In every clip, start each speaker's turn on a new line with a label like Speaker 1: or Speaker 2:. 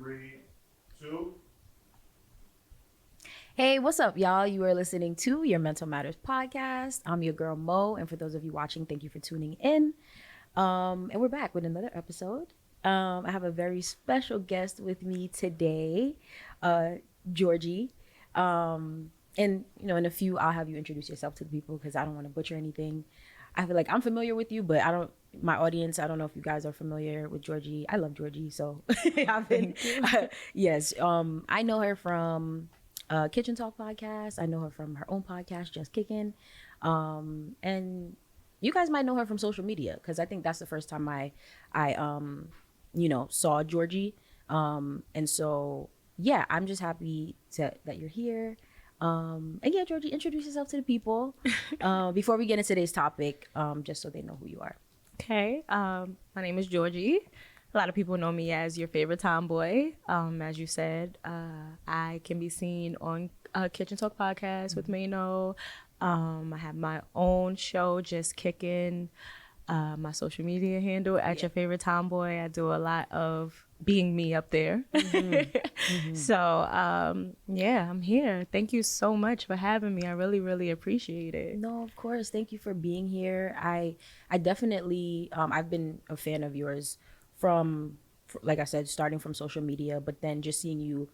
Speaker 1: Three, two.
Speaker 2: Hey, what's up, y'all? You are listening to your Mental Matters podcast. I'm your girl Mo, and for those of you watching, thank you for tuning in. And we're back with another episode. I have a very special guest with me today, Georgie. And in a few, I'll have you introduce yourself to the people because I don't want to butcher anything. I feel like I'm familiar with you, but I don't. My audience, I don't know if you guys are familiar with Georgie. I love Georgie, so I've been. Yes, I know her from Kitchen Talk podcast. I know her from her own podcast, Just Kicking, and you guys might know her from social media because I think that's the first time I saw Georgie, and so yeah, I'm just happy that you're here. And yeah, Georgie, introduce yourself to the people before we get into today's topic, just so they know who you are.
Speaker 3: Okay, my name is Georgie. A lot of people know me as your favorite tomboy. As you said, I can be seen on Kitchen Talk podcast with Mano. I have my own show, Just Kicking. My social media handle at your favorite tomboy. I do a lot of being me up there. So yeah, I'm here. Thank you so much for having me. I really, really appreciate it.
Speaker 2: No, of course. Thank you for being here. I definitely I've been a fan of yours from, like I said, starting from social media, but then just seeing you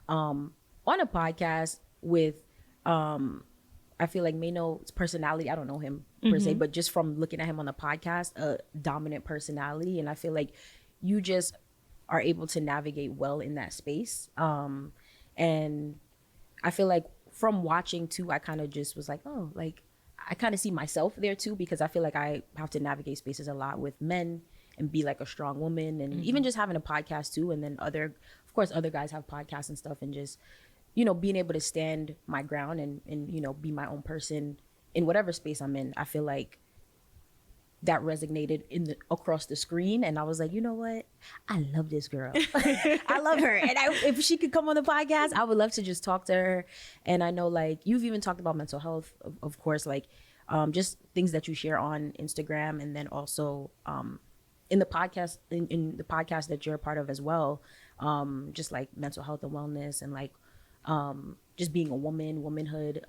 Speaker 2: on a podcast with I feel like Mano's personality, I don't know him per se, but just from looking at him on the podcast, a dominant personality. And I feel like you just are able to navigate well in that space. And I feel like from watching too, I kind of just was like, oh, like I kind of see myself there too, because I feel like I have to navigate spaces a lot with men and be like a strong woman, and even just having a podcast too. And then of course, other guys have podcasts and stuff, and just, being able to stand my ground and be my own person in whatever space I'm in. I feel like that resonated across the screen, and I was like, you know what? I love this girl. I love her, and if she could come on the podcast, I would love to just talk to her. And I know, like, you've even talked about mental health, of course, like just things that you share on Instagram, and then also in the podcast in the podcast that you're a part of as well, just like mental health and wellness, and like just being a womanhood,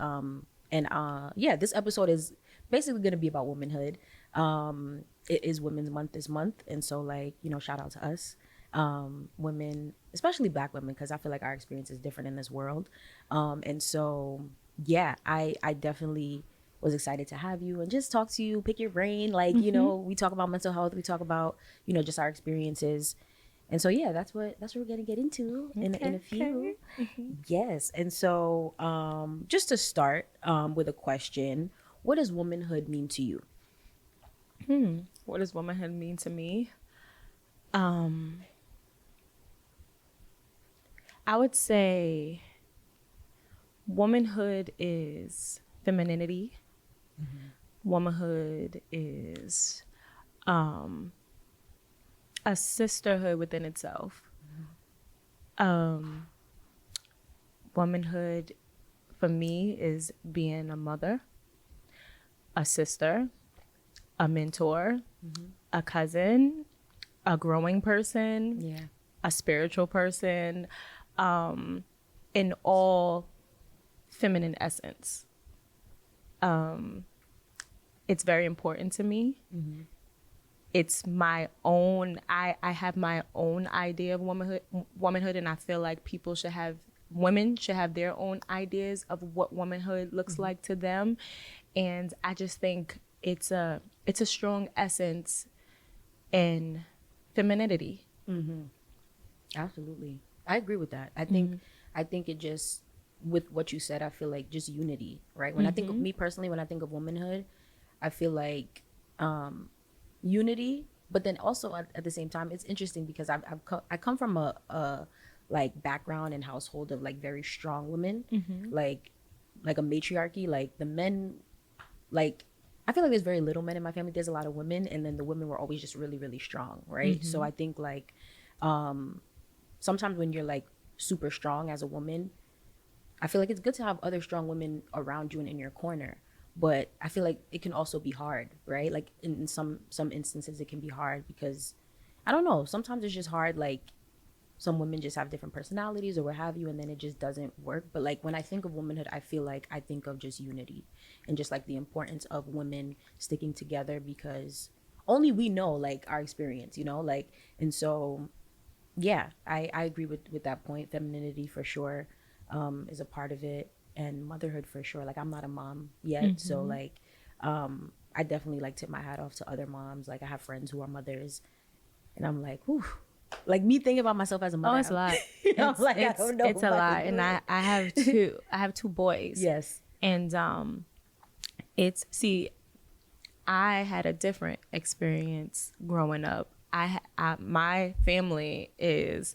Speaker 2: and yeah, this episode is basically going to be about womanhood. It is Women's Month this month, and so, like, shout out to us, women, especially Black women, because I feel like our experience is different in this world. And so yeah, I definitely was excited to have you and just talk to you, pick your brain, like, we talk about mental health, we talk about just our experiences. And so yeah, that's what we're gonna get into in a few. Yes. And so just to start with a question, what does womanhood mean to you?
Speaker 3: What does womanhood mean to me? I would say womanhood is femininity. Womanhood is a sisterhood within itself. Womanhood for me is being a mother, a sister, a mentor, a cousin, a growing person, a spiritual person, in all feminine essence. It's very important to me. It's my own, I have my own idea of womanhood, and I feel like women should have their own ideas of what womanhood looks like to them. And I just think it's a strong essence in femininity.
Speaker 2: Absolutely. I agree with that. I think it just, with what you said, I feel like just unity, right? When I think of me personally, when I think of womanhood, I feel like unity, but then also at the same time, it's interesting because I come from a like background and household of like very strong women, like a matriarchy, like the men, like I feel like there's very little men in my family. There's a lot of women, and then the women were always just really, really strong, right? So I think like sometimes when you're like super strong as a woman, I feel like it's good to have other strong women around you and in your corner. But I feel like it can also be hard, right? Like in some instances, it can be hard because I don't know. Sometimes it's just hard, like some women just have different personalities or what have you, and then it just doesn't work. But like when I think of womanhood, I feel like I think of just unity and just like the importance of women sticking together, because only we know like our experience, you know, like. And so yeah, I agree with that point. Femininity for sure is a part of it, and motherhood for sure. Like I'm not a mom yet, so like I definitely like tip my hat off to other moms. Like I have friends who are mothers, and I'm like, whew. Like me thinking about myself as a mother.
Speaker 3: Oh, it's a lot.
Speaker 2: You know, like I don't know
Speaker 3: it's
Speaker 2: if
Speaker 3: a
Speaker 2: I
Speaker 3: lot,
Speaker 2: could
Speaker 3: and
Speaker 2: do
Speaker 3: I
Speaker 2: it.
Speaker 3: I have two boys.
Speaker 2: Yes.
Speaker 3: And it's see, I had a different experience growing up. My family is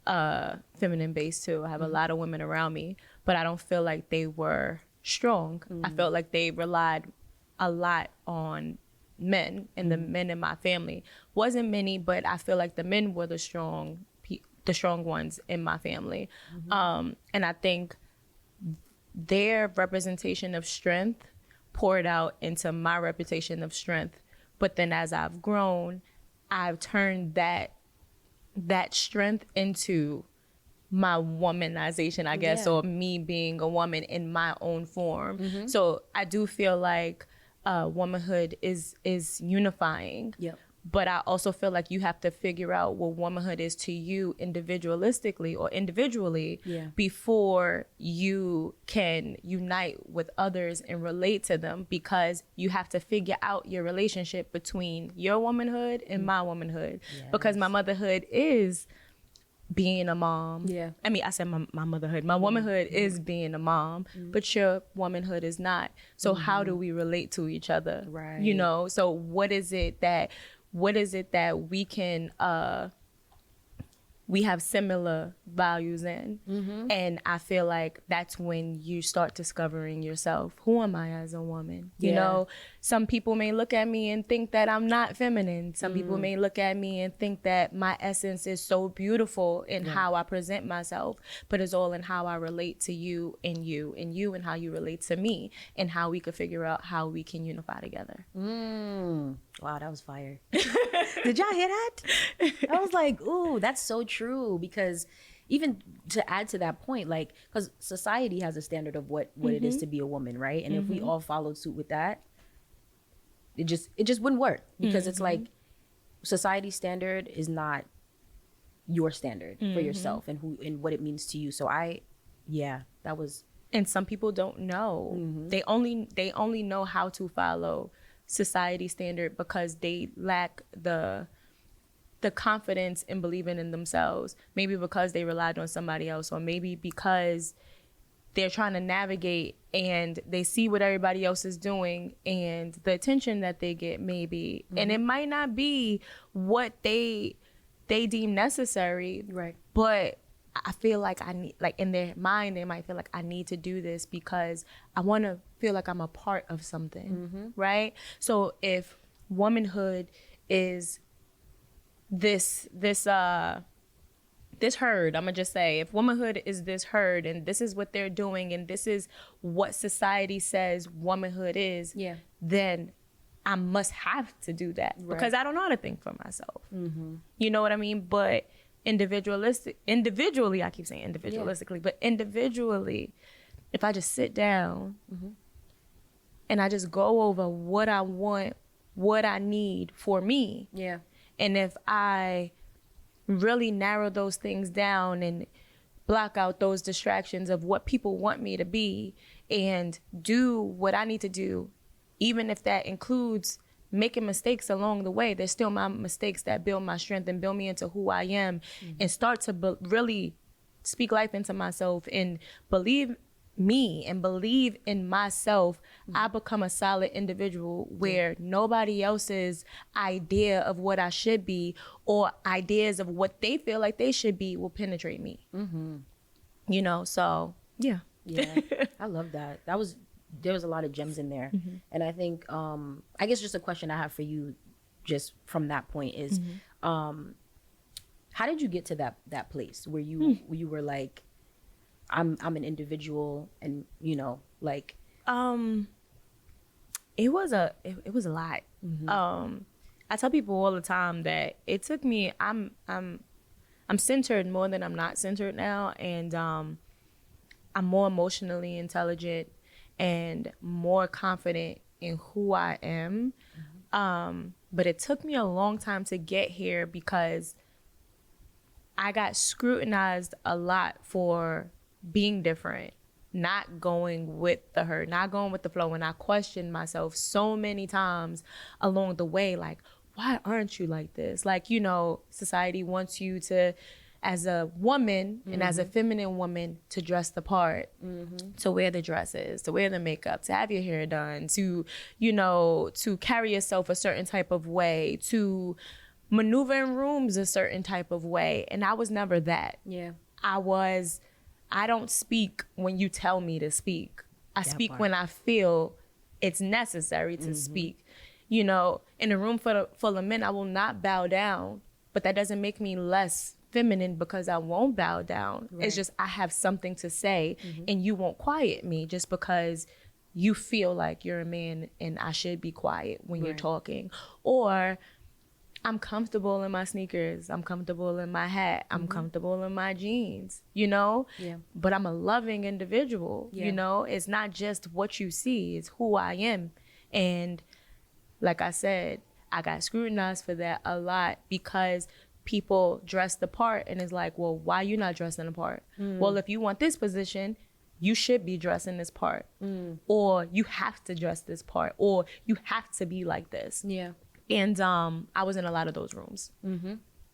Speaker 3: feminine based too. I have a lot of women around me, but I don't feel like they were strong. I felt like they relied a lot on men, and the men in my family wasn't many, but I feel like the men were the strong ones in my family. And I think their representation of strength poured out into my reputation of strength. But then as I've grown, I've turned that strength into my womanization, I guess,
Speaker 2: Yeah.
Speaker 3: or me being a woman in my own form. So I do feel like womanhood is unifying.
Speaker 2: Yep.
Speaker 3: But I also feel like you have to figure out what womanhood is to you individualistically or individually
Speaker 2: Yeah.
Speaker 3: before you can unite with others and relate to them, because you have to figure out your relationship between your womanhood and my womanhood. Because my motherhood is being a mom.
Speaker 2: Yeah.
Speaker 3: I mean, I said my motherhood. My womanhood is being a mom, but your womanhood is not. So how do we relate to each other?
Speaker 2: Right.
Speaker 3: You know, so what is it that we can we have similar values in? And I feel like that's when you start discovering yourself. Who am I as a woman? You
Speaker 2: Yeah.
Speaker 3: know, some people may look at me and think that I'm not feminine. Some people may look at me and think that my essence is so beautiful in how I present myself, but it's all in how I relate to you and you and you and how you relate to me, and how we could figure out how we can unify together.
Speaker 2: Wow, that was fire. Did y'all hear that? I was like, ooh, that's so true. Because even to add to that point, like, because society has a standard of what it is to be a woman, right? And if we all followed suit with that, it just wouldn't work. Because it's like society's standard is not your standard for yourself and who and what it means to you. So that was.
Speaker 3: And some people don't know. They only know how to follow society standard because they lack the confidence in believing in themselves. Maybe because they relied on somebody else, or maybe because they're trying to navigate and they see what everybody else is doing and the attention that they get, maybe. And it might not be what they deem necessary.
Speaker 2: Right.
Speaker 3: But I feel like I need, like in their mind, they might feel like I need to do this because I want to feel like I'm a part of something, right? So if womanhood is this herd, I'm gonna just say, if womanhood is this herd and this is what they're doing and this is what society says womanhood is, then I must have to do that because I don't know how to think for myself. You know what I mean? But individually, I keep saying individualistically, but individually, if I just sit down and I just go over what I want, what I need for me.
Speaker 2: Yeah.
Speaker 3: And if I really narrow those things down and block out those distractions of what people want me to be and do what I need to do, even if that includes making mistakes along the way, there's still my mistakes that build my strength and build me into who I am, and start to really speak life into myself and believe me and believe in myself, I become a solid individual where nobody else's idea of what I should be or ideas of what they feel like they should be will penetrate me. You know, so yeah.
Speaker 2: Yeah, I love that. There was a lot of gems in there. And I think, I guess just a question I have for you just from that point is, how did you get to that place where you were like, I'm an individual, and you know, like
Speaker 3: it was a lot. I tell people all the time that it took me, I'm I'm centered more than I'm not centered now, and I'm more emotionally intelligent and more confident in who I am. But it took me a long time to get here because I got scrutinized a lot for being different, not going with the herd, not going with the flow. And I questioned myself so many times along the way, like, why aren't you like this? Like, you know, society wants you to, as a woman and as a feminine woman, to dress the part, to wear the dresses, to wear the makeup, to have your hair done, to, you know, to carry yourself a certain type of way, to maneuver in rooms a certain type of way. And I was never that.
Speaker 2: Yeah.
Speaker 3: I don't speak when you tell me to speak. I
Speaker 2: That
Speaker 3: speak
Speaker 2: part.
Speaker 3: when I feel it's necessary to speak. You know, in a room full of men, I will not bow down, but that doesn't make me less feminine because I won't bow down.
Speaker 2: Right.
Speaker 3: It's just I have something to say and you won't quiet me just because you feel like you're a man and I should be quiet when you're
Speaker 2: Right.
Speaker 3: talking. Or I'm comfortable in my sneakers. I'm comfortable in my hat. I'm comfortable in my jeans, you know?
Speaker 2: Yeah.
Speaker 3: But I'm a loving individual,
Speaker 2: Yeah.
Speaker 3: you know? It's not just what you see, it's who I am. And like I said, I got scrutinized for that a lot because people dress the part and it's like, well, why you not dressing the part? Well, if you want this position, you should be dressing this part. Or you have to dress this part. Or you have to be like this.
Speaker 2: Yeah.
Speaker 3: And I was in a lot of those rooms.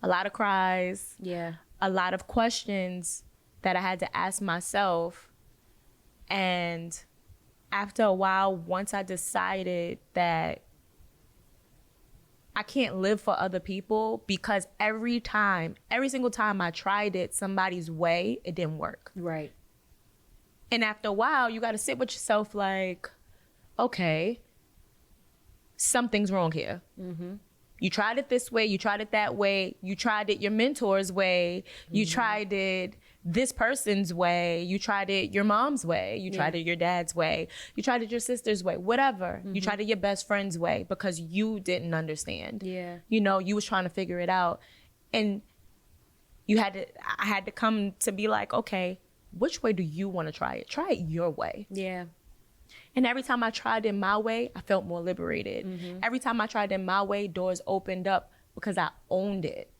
Speaker 3: A lot of cries,
Speaker 2: Yeah.
Speaker 3: a lot of questions that I had to ask myself. And after a while, once I decided that I can't live for other people, because every single time I tried it somebody's way, it didn't work.
Speaker 2: Right.
Speaker 3: And after a while, you got to sit with yourself like, okay, something's wrong here. You tried it this way, you tried it that way, you tried it your mentor's way, you tried it this person's way, you tried it your mom's way, you tried it your dad's way, you tried it your sister's way, whatever. You tried it your best friend's way because you didn't understand.
Speaker 2: Yeah.
Speaker 3: You know, you was trying to figure it out. And I had to come to be like, okay, which way do you want to try it? Try it your way.
Speaker 2: Yeah.
Speaker 3: And every time I tried it my way, I felt more liberated. Every time I tried it my way, doors opened up because I owned it.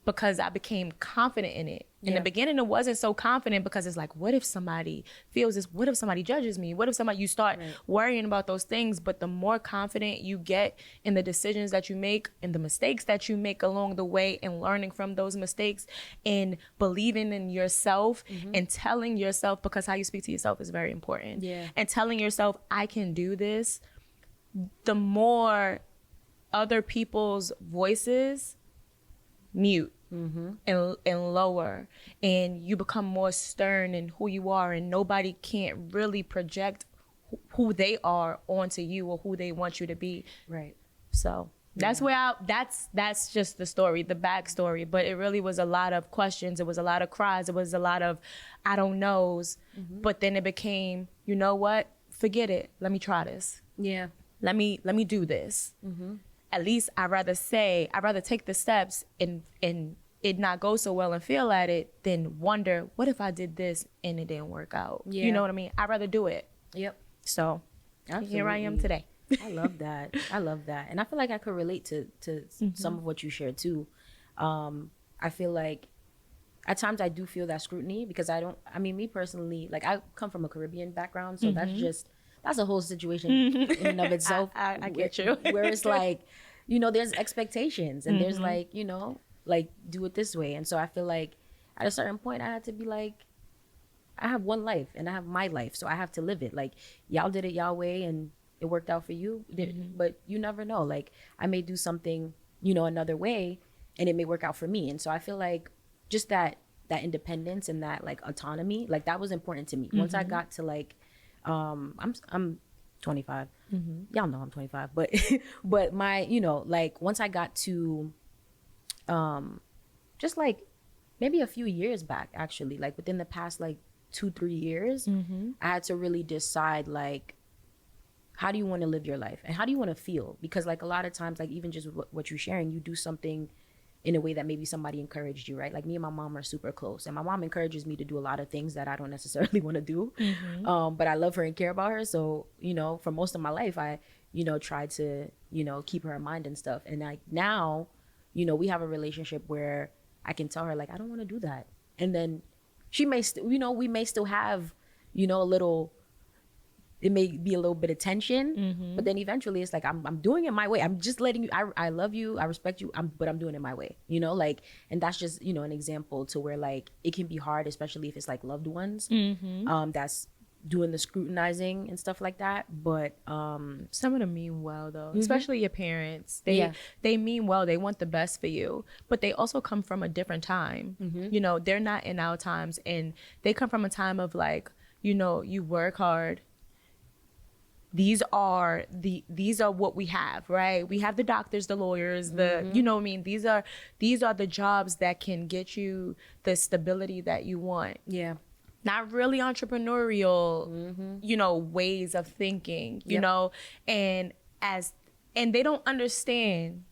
Speaker 3: Because I became confident in it. In the beginning, it wasn't so confident because it's like, what if somebody feels this? What if somebody judges me? What if you start worrying about those things? But the more confident you get in the decisions that you make and the mistakes that you make along the way and learning from those mistakes and believing in yourself and telling yourself, because how you speak to yourself is very important.
Speaker 2: Yeah.
Speaker 3: And telling yourself, I can do this, the more other people's voices mute and lower, and you become more stern in who you are, and nobody can't really project who they are onto you or who they want you to be.
Speaker 2: Right.
Speaker 3: So that's where that's just the story, the backstory. But it really was a lot of questions. It was a lot of cries. It was a lot of I don't knows. But then it became, you know what? Forget it. Let me try this.
Speaker 2: Yeah.
Speaker 3: Let me do this. At least I'd rather take the steps and it not go so well and feel at it than wonder, what if I did this and it didn't work out?
Speaker 2: Yeah.
Speaker 3: You know what I mean? I'd rather do it.
Speaker 2: Yep.
Speaker 3: So here I am
Speaker 2: Absolutely.
Speaker 3: today.
Speaker 2: I love that. I love that. And I feel like I could relate to some of what you shared too. I feel like at times I do feel that scrutiny because me personally, like I come from a Caribbean background, so that's a whole situation in and of itself.
Speaker 3: I get you.
Speaker 2: Where it's like, you know, there's expectations and there's like, you know, like do it this way. And so I feel like at a certain point I had to be like, I have one life and I have my life, so I have to live it. Like y'all did it y'all way and it worked out for you, but you never know. Like I may do something, you know, another way and it may work out for me. And so I feel like just that independence and that like autonomy, like that was important to me. Once I got to like I'm 25. Y'all know I'm 25, but my, you know, like once I got to just like maybe a few years back, actually, like within the past like 2-3 years, I had to really decide like, how do you want to live your life and how do you want to feel? Because like a lot of times, like even just what you're sharing, you do something in a way that maybe somebody encouraged you, right? Like me and my mom are super close, and my mom encourages me to do a lot of things that I don't necessarily want to do. But I love her and care about her. So, for most of my life, I, try to, keep her in mind and stuff. And like now, we have a relationship where I can tell her like, I don't want to do that. And then she may still, we may still have, a little, it may be a little bit of tension, but then eventually it's like, I'm doing it my way. I'm just letting you, I love you, I respect you, but I'm doing it my way, like, and that's just, an example to where like, it can be hard, especially if it's like loved ones, that's doing the scrutinizing and stuff like that. But
Speaker 3: some of them mean well though, especially your parents. They mean well, they want the best for you, but they also come from a different time. They're not in our times, and they come from a time of like, you work hard. These are what we have, right? We have the doctors, the lawyers, you know what I mean? These are the jobs that can get you the stability that you want.
Speaker 2: Yeah.
Speaker 3: Not really entrepreneurial, ways of thinking, you know, and they don't understand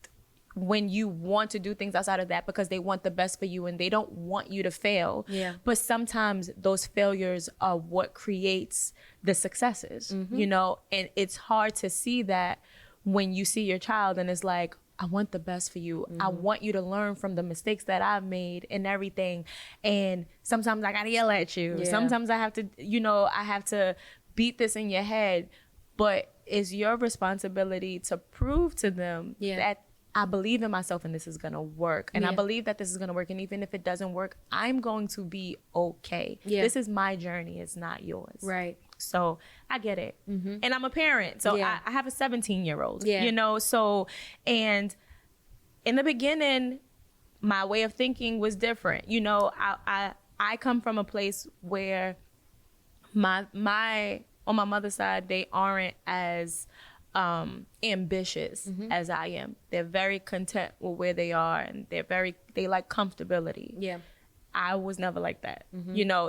Speaker 3: when you want to do things outside of that because they want the best for you and they don't want you to fail.
Speaker 2: Yeah.
Speaker 3: But sometimes those failures are what creates the successes, and it's hard to see that when you see your child and it's like, I want the best for you. I want you to learn from the mistakes that I've made and everything. And sometimes I gotta yell at you.
Speaker 2: Yeah.
Speaker 3: Sometimes I have to, I have to beat this in your head. But it's your responsibility to prove to them that I believe in myself and this is gonna work. And I believe that this is gonna work. And even if it doesn't work, I'm going to be okay.
Speaker 2: Yeah.
Speaker 3: This is my journey. It's not yours.
Speaker 2: Right.
Speaker 3: So I get it. And I'm a parent. So I have a 17-year-old, so, and in the beginning, my way of thinking was different. I come from a place where on my mother's side, they aren't as ambitious as I am. They're very content with where they are, and they like comfortability.
Speaker 2: Yeah.
Speaker 3: I was never like that,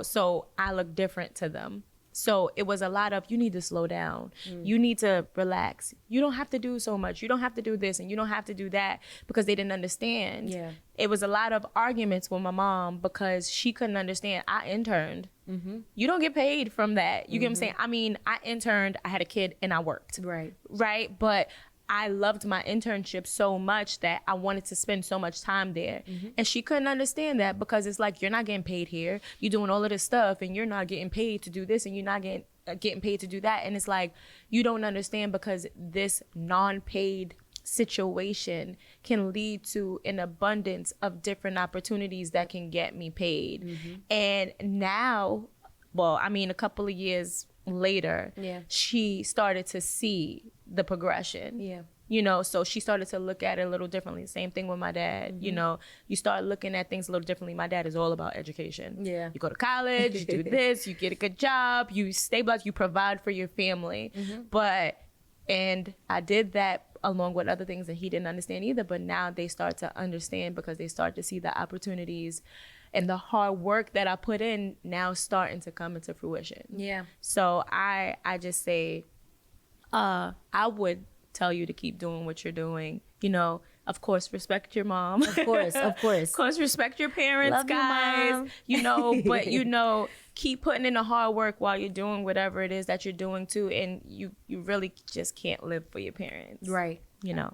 Speaker 3: so I look different to them. So it was a lot of, you need to slow down. You need to relax. You don't have to do so much. You don't have to do this and you don't have to do that, because they didn't understand.
Speaker 2: Yeah.
Speaker 3: It was a lot of arguments with my mom because she couldn't understand. I interned. You don't get paid from that. You get what I'm saying? I mean, I interned, I had a kid, and I worked.
Speaker 2: Right.
Speaker 3: Right? But I loved my internship so much that I wanted to spend so much time there. And she couldn't understand that because it's like, you're not getting paid here. You're doing all of this stuff and you're not getting paid to do this and you're not getting paid to do that. And it's like, you don't understand, because this non-paid situation can lead to an abundance of different opportunities that can get me paid. And now, a couple of years later, she started to see the progression. So she started to look at it a little differently. Same thing with my dad. You start looking at things a little differently. My dad is all about education. You go to college, you do this, you get a good job, you stabilize, you provide for your family. And I did that along with other things that he didn't understand either. But now they start to understand because they start to see the opportunities and the hard work that I put in now starting to come into fruition. So I just say, I would tell you to keep doing what you're doing. Of course, respect your mom.
Speaker 2: Of course.
Speaker 3: Of course, respect your parents,
Speaker 2: Love
Speaker 3: guys.
Speaker 2: you, Mom.
Speaker 3: But keep putting in the hard work while you're doing whatever it is that you're doing too. And you really just can't live for your parents.
Speaker 2: Right.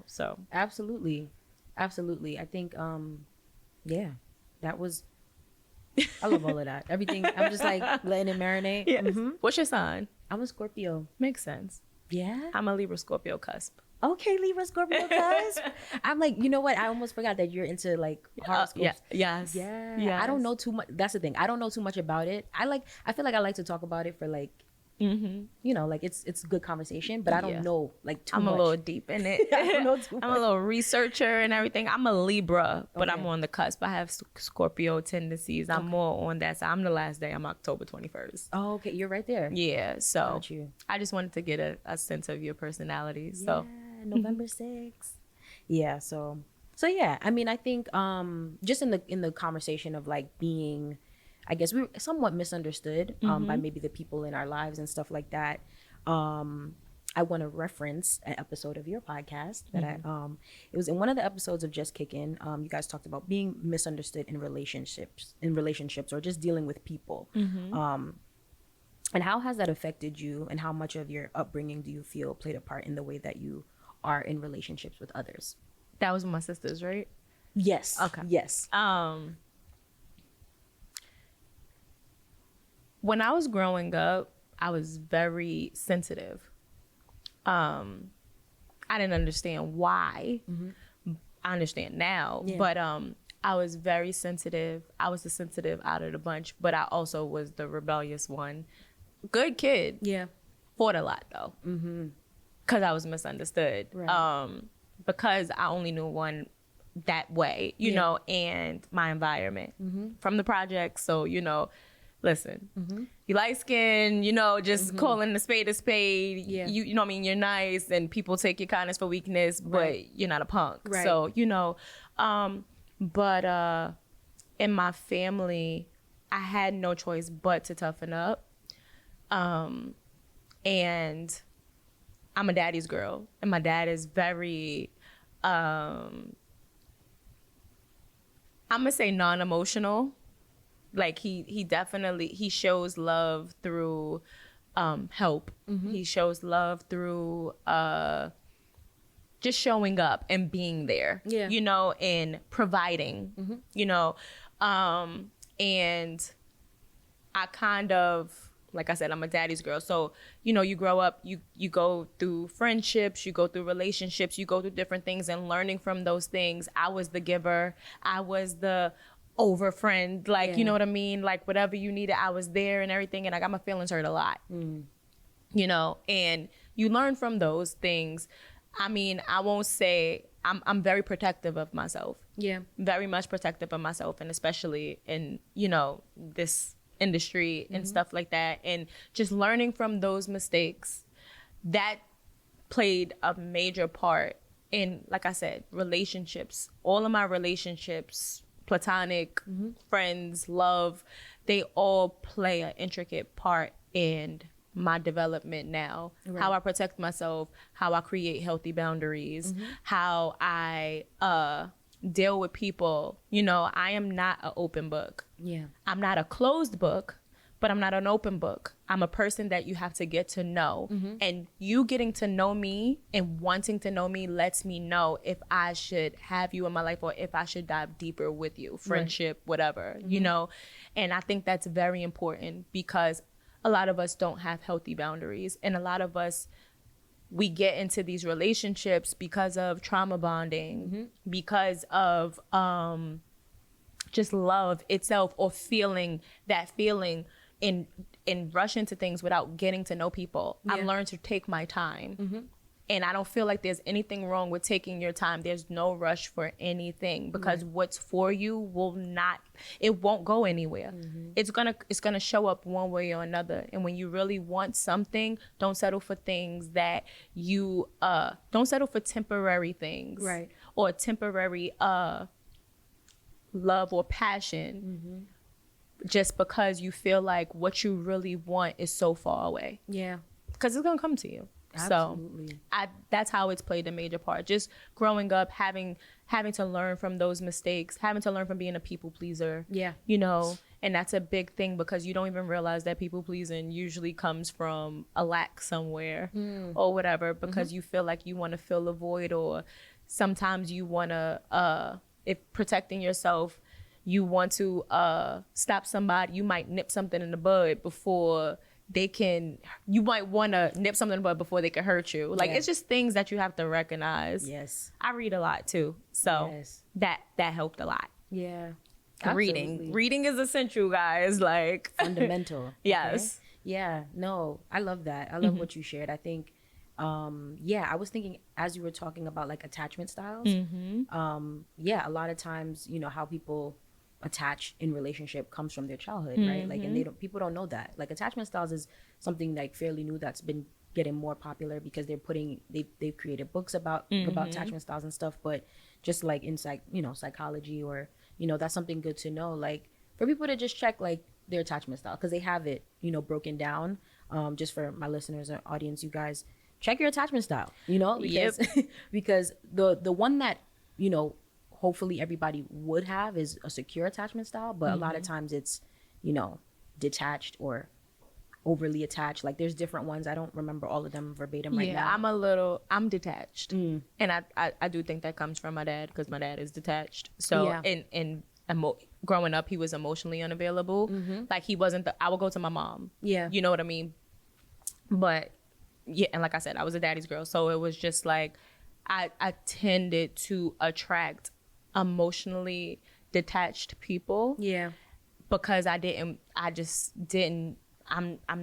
Speaker 3: So.
Speaker 2: Absolutely. I think, that was, I love all of that. Everything. I'm just like letting it marinate.
Speaker 3: Yes. What's your sign?
Speaker 2: I'm a Scorpio.
Speaker 3: Makes sense.
Speaker 2: Yeah.
Speaker 3: I'm a Libra Scorpio cusp.
Speaker 2: Okay, Libra Scorpio cusp. I'm like, you know what? I almost forgot that you're into like horoscopes.
Speaker 3: Yes.
Speaker 2: I don't know too much. That's the thing. I don't know too much about it. I feel like I like to talk about it for like, like it's good conversation, but I don't know like too much.
Speaker 3: I'm a little deep in it.
Speaker 2: I don't know too much.
Speaker 3: I'm a little researcher and everything. I'm a Libra, but I'm on the cusp. I have Scorpio tendencies. I'm more on that side. I'm the last day. I'm October 21st.
Speaker 2: Oh, okay. You're right there.
Speaker 3: Yeah. So
Speaker 2: Got you.
Speaker 3: I just wanted to get a sense of your personality. So
Speaker 2: November 6th. Yeah. So yeah. I mean, I think just in the conversation of like being, I guess we were somewhat misunderstood by maybe the people in our lives and stuff like that. I want to reference an episode of your podcast that
Speaker 3: Mm-hmm.
Speaker 2: it was in one of the episodes of Just Kickin'. You guys talked about being misunderstood in relationships or just dealing with people.
Speaker 3: Mm-hmm.
Speaker 2: And how has that affected you, and how much of your upbringing do you feel played a part in the way that you are in relationships with others?
Speaker 3: That was my sisters, right?
Speaker 2: Yes.
Speaker 3: Okay.
Speaker 2: Yes.
Speaker 3: When I was growing up, I was very sensitive. I didn't understand why. I understand now,
Speaker 2: Yeah.
Speaker 3: but I was very sensitive. I was the sensitive out of the bunch, but I also was the rebellious one. Good kid.
Speaker 2: Yeah.
Speaker 3: Fought a lot though, because I was misunderstood.
Speaker 2: Right.
Speaker 3: Because I only knew one that way, you
Speaker 2: Yeah.
Speaker 3: know, and my environment from the project. So, you know, listen, you light skin, you know, just calling a spade a spade.
Speaker 2: Yeah.
Speaker 3: You know what I mean? You're nice and people take your kindness for weakness,
Speaker 2: Right.
Speaker 3: but you're not a punk.
Speaker 2: Right.
Speaker 3: So, you know, but in my family, I had no choice but to toughen up. And I'm a daddy's girl, and my dad is very, I'm gonna say non-emotional. Like he definitely, he shows love through help. He shows love through just showing up and being there.
Speaker 2: Yeah.
Speaker 3: You know, and providing. You know, and I kind of, like I said, I'm a daddy's girl. So, you know, you grow up, you go through friendships, you go through relationships, you go through different things, and learning from those things. I was the giver. I was the over friend. Like,
Speaker 2: Yeah.
Speaker 3: you know what I mean? Like, whatever you needed, I was there and everything. And I got my feelings hurt a lot, you know, and you learn from those things. I mean, I won't say I'm very protective of myself.
Speaker 2: Yeah.
Speaker 3: Very much protective of myself, and especially in, you know, this industry and stuff like that, and just learning from those mistakes, that played a major part in, like I said, relationships. All of my relationships, platonic, friends, love, they all play an intricate part in my development now.
Speaker 2: Right.
Speaker 3: How I protect myself, how I create healthy boundaries, how I deal with people. You know, I am not an open book.
Speaker 2: Yeah.
Speaker 3: I'm not a closed book, but I'm not an open book. I'm a person that you have to get to know. And you getting to know me and wanting to know me lets me know if I should have you in my life or if I should dive deeper with you, friendship, whatever, you know? And I think that's very important, because a lot of us don't have healthy boundaries. And a lot of us, we get into these relationships because of trauma bonding, because of just love itself, or feeling that feeling in rush into things without getting to know people.
Speaker 2: Yeah.
Speaker 3: I've learned to take my time. And I don't feel like there's anything wrong with taking your time. There's no rush for anything, because what's for you it won't go anywhere. It's gonna show up one way or another. And when you really want something, don't settle for things that you don't settle for temporary things,
Speaker 2: Right.
Speaker 3: or temporary love or passion, just because you feel like what you really want is so far away,
Speaker 2: Yeah.
Speaker 3: because it's gonna come to you.
Speaker 2: Absolutely.
Speaker 3: So that's how it's played a major part. Just growing up, having to learn from those mistakes, having to learn from being a people pleaser.
Speaker 2: Yeah.
Speaker 3: You know, and that's a big thing, because you don't even realize that people pleasing usually comes from a lack somewhere or whatever, because you feel like you want to fill a void, or sometimes you want to, if protecting yourself, you want to stop somebody. You might nip something in the bud before you might want to nip something in the bud before they can hurt you. Like,
Speaker 2: Yeah.
Speaker 3: it's just things that you have to recognize.
Speaker 2: Yes.
Speaker 3: I read a lot too, so
Speaker 2: Yes.
Speaker 3: that helped a lot.
Speaker 2: Yeah.
Speaker 3: Absolutely. Reading is essential, guys. Like,
Speaker 2: Fundamental.
Speaker 3: yes.
Speaker 2: Okay? Yeah. No, I love that. I love what you shared. I think, yeah, I was thinking as you were talking about like attachment styles. Yeah, a lot of times, you know, how people attach in relationship comes from their childhood, right? Like, and people don't know that. Like, attachment styles is something like fairly new that's been getting more popular, because they've created books about attachment styles and stuff. But just like in psychology, or, you know, that's something good to know, like for people to just check like their attachment style, because they have it, you know, broken down. Just for my listeners or audience, you guys, check your attachment style, you know, because
Speaker 3: Yep.
Speaker 2: because the one that, you know, hopefully everybody would have is a secure attachment style, but a lot of times it's, you know, detached or overly attached. Like there's different ones. I don't remember all of them verbatim right
Speaker 3: Yeah,
Speaker 2: now.
Speaker 3: I'm detached. And I do think that comes from my dad because my dad is detached. So,
Speaker 2: Yeah.
Speaker 3: growing up, he was emotionally unavailable. Like he wasn't I would go to my mom.
Speaker 2: Yeah.
Speaker 3: You know what I mean? But yeah, and like I said, I was a daddy's girl. So it was just like, I tended to attract emotionally detached people
Speaker 2: Yeah.
Speaker 3: because I'm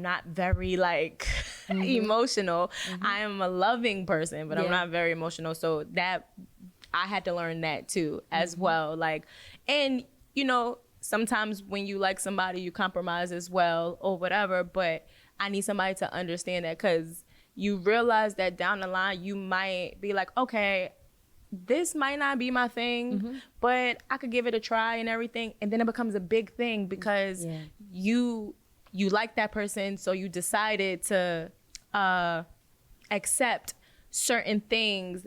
Speaker 3: not very like emotional. I am a loving person, but I'm
Speaker 2: Yeah.
Speaker 3: not very emotional. So that I had to learn that too as well. Like, and you know, sometimes when you like somebody, you compromise as well or whatever, but I need somebody to understand that because you realize that down the line, you might be like, okay, this might not be my thing, but I could give it a try and everything. And then it becomes a big thing because
Speaker 2: Yeah.
Speaker 3: you like that person, so you decided to accept certain things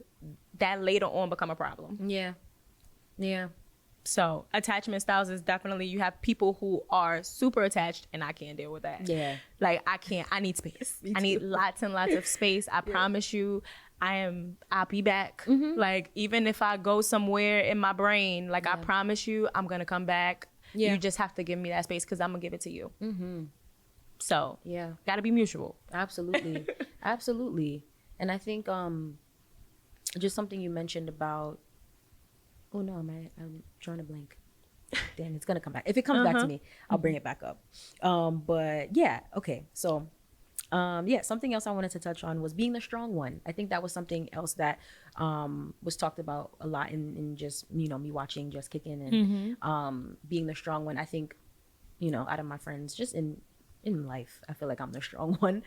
Speaker 3: that later on become a problem.
Speaker 2: Yeah. Yeah.
Speaker 3: So attachment styles is definitely, you have people who are super attached and I can't deal with that.
Speaker 2: Yeah.
Speaker 3: Like I need space. I need lots and lots of space. I promise you, I'll be back. Like even if I go somewhere in my brain, like I promise you, I'm gonna come back.
Speaker 2: Yeah.
Speaker 3: You just have to give me that space because I'm gonna give it to you. So
Speaker 2: Yeah.
Speaker 3: gotta be mutual.
Speaker 2: Absolutely. Absolutely. And I think just something you mentioned about, oh no, I'm drawing a blank. Damn, it's gonna come back. If it comes back to me, I'll bring it back up. But yeah, okay. So yeah, something else I wanted to touch on was being the strong one. I think that was something else that was talked about a lot in just, you know, me watching Just Kicking and being the strong one. I think, you know, out of my friends, just in life, I feel like I'm the strong one,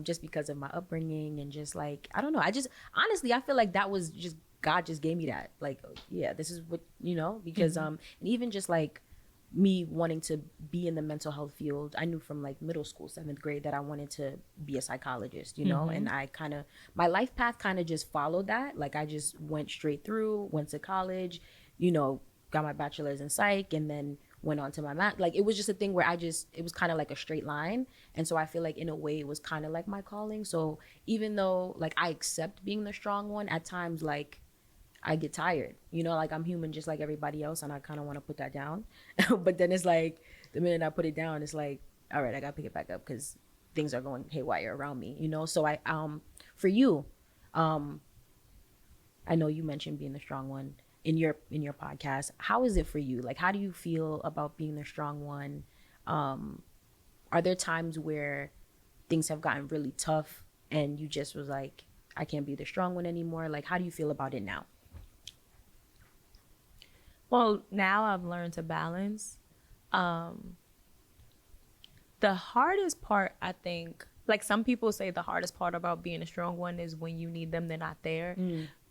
Speaker 2: just because of my upbringing and just like, I don't know, I just honestly, I feel like that was just God just gave me that, like, yeah, this is what, you know, because and even just like me wanting to be in the mental health field, I knew from like middle school, 7th grade, that I wanted to be a psychologist, you know, and I kind of, my life path kind of just followed that. Like I just went straight through, went to college, you know, got my bachelor's in psych, and then went on to my math. Like it was just a thing where it was kind of like a straight line. And so I feel like in a way it was kind of like my calling. So even though like I accept being the strong one, at times like I get tired, you know, like I'm human just like everybody else, and I kind of want to put that down. But then it's like the minute I put it down, it's like, all right, I gotta pick it back up because things are going haywire around me, you know. So I for you, I know you mentioned being the strong one in your podcast. How is it for you? Like, how do you feel about being the strong one? Are there times where things have gotten really tough and you just was like, I can't be the strong one anymore? Like, how do you feel about it now?
Speaker 3: Well, now I've learned to balance. The hardest part, I think, like some people say the hardest part about being a strong one is when you need them, they're not there.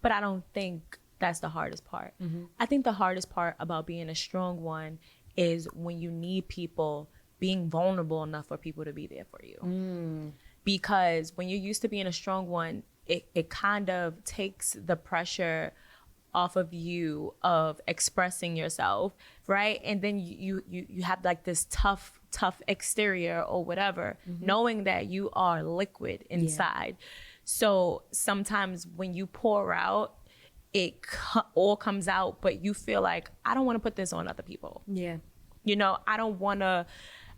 Speaker 3: But I don't think that's the hardest part. I think the hardest part about being a strong one is when you need people, being vulnerable enough for people to be there for you. Because when you're used to being a strong one, it kind of takes the pressure off of you of expressing yourself, right? And then you have like this tough exterior or whatever, knowing that you are liquid inside. So sometimes when you pour out, all comes out, but you feel like, I don't want to put this on other people.
Speaker 2: Yeah.
Speaker 3: You know, I don't want to,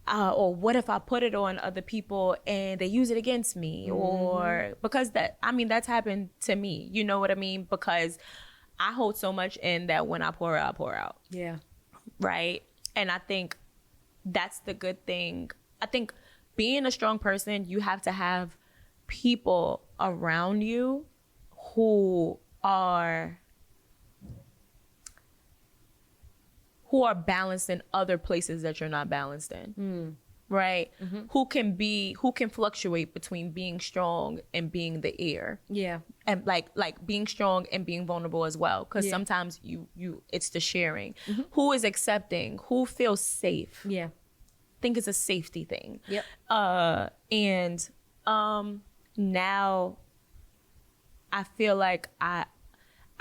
Speaker 3: or what if I put it on other people and they use it against me? Or because that's happened to me. You know what I mean? Because I hold so much in that when I pour out, I pour out.
Speaker 2: Yeah.
Speaker 3: Right? And I think that's the good thing. I think being a strong person, you have to have people around you who are balanced in other places that you're not balanced in. Right? Who can fluctuate between being strong and being the air.
Speaker 2: Yeah.
Speaker 3: And like being strong and being vulnerable as well, because sometimes you it's the sharing. Who is accepting, who feels safe.
Speaker 2: Yeah.
Speaker 3: I think it's a safety thing.
Speaker 2: Yep.
Speaker 3: And now I feel like I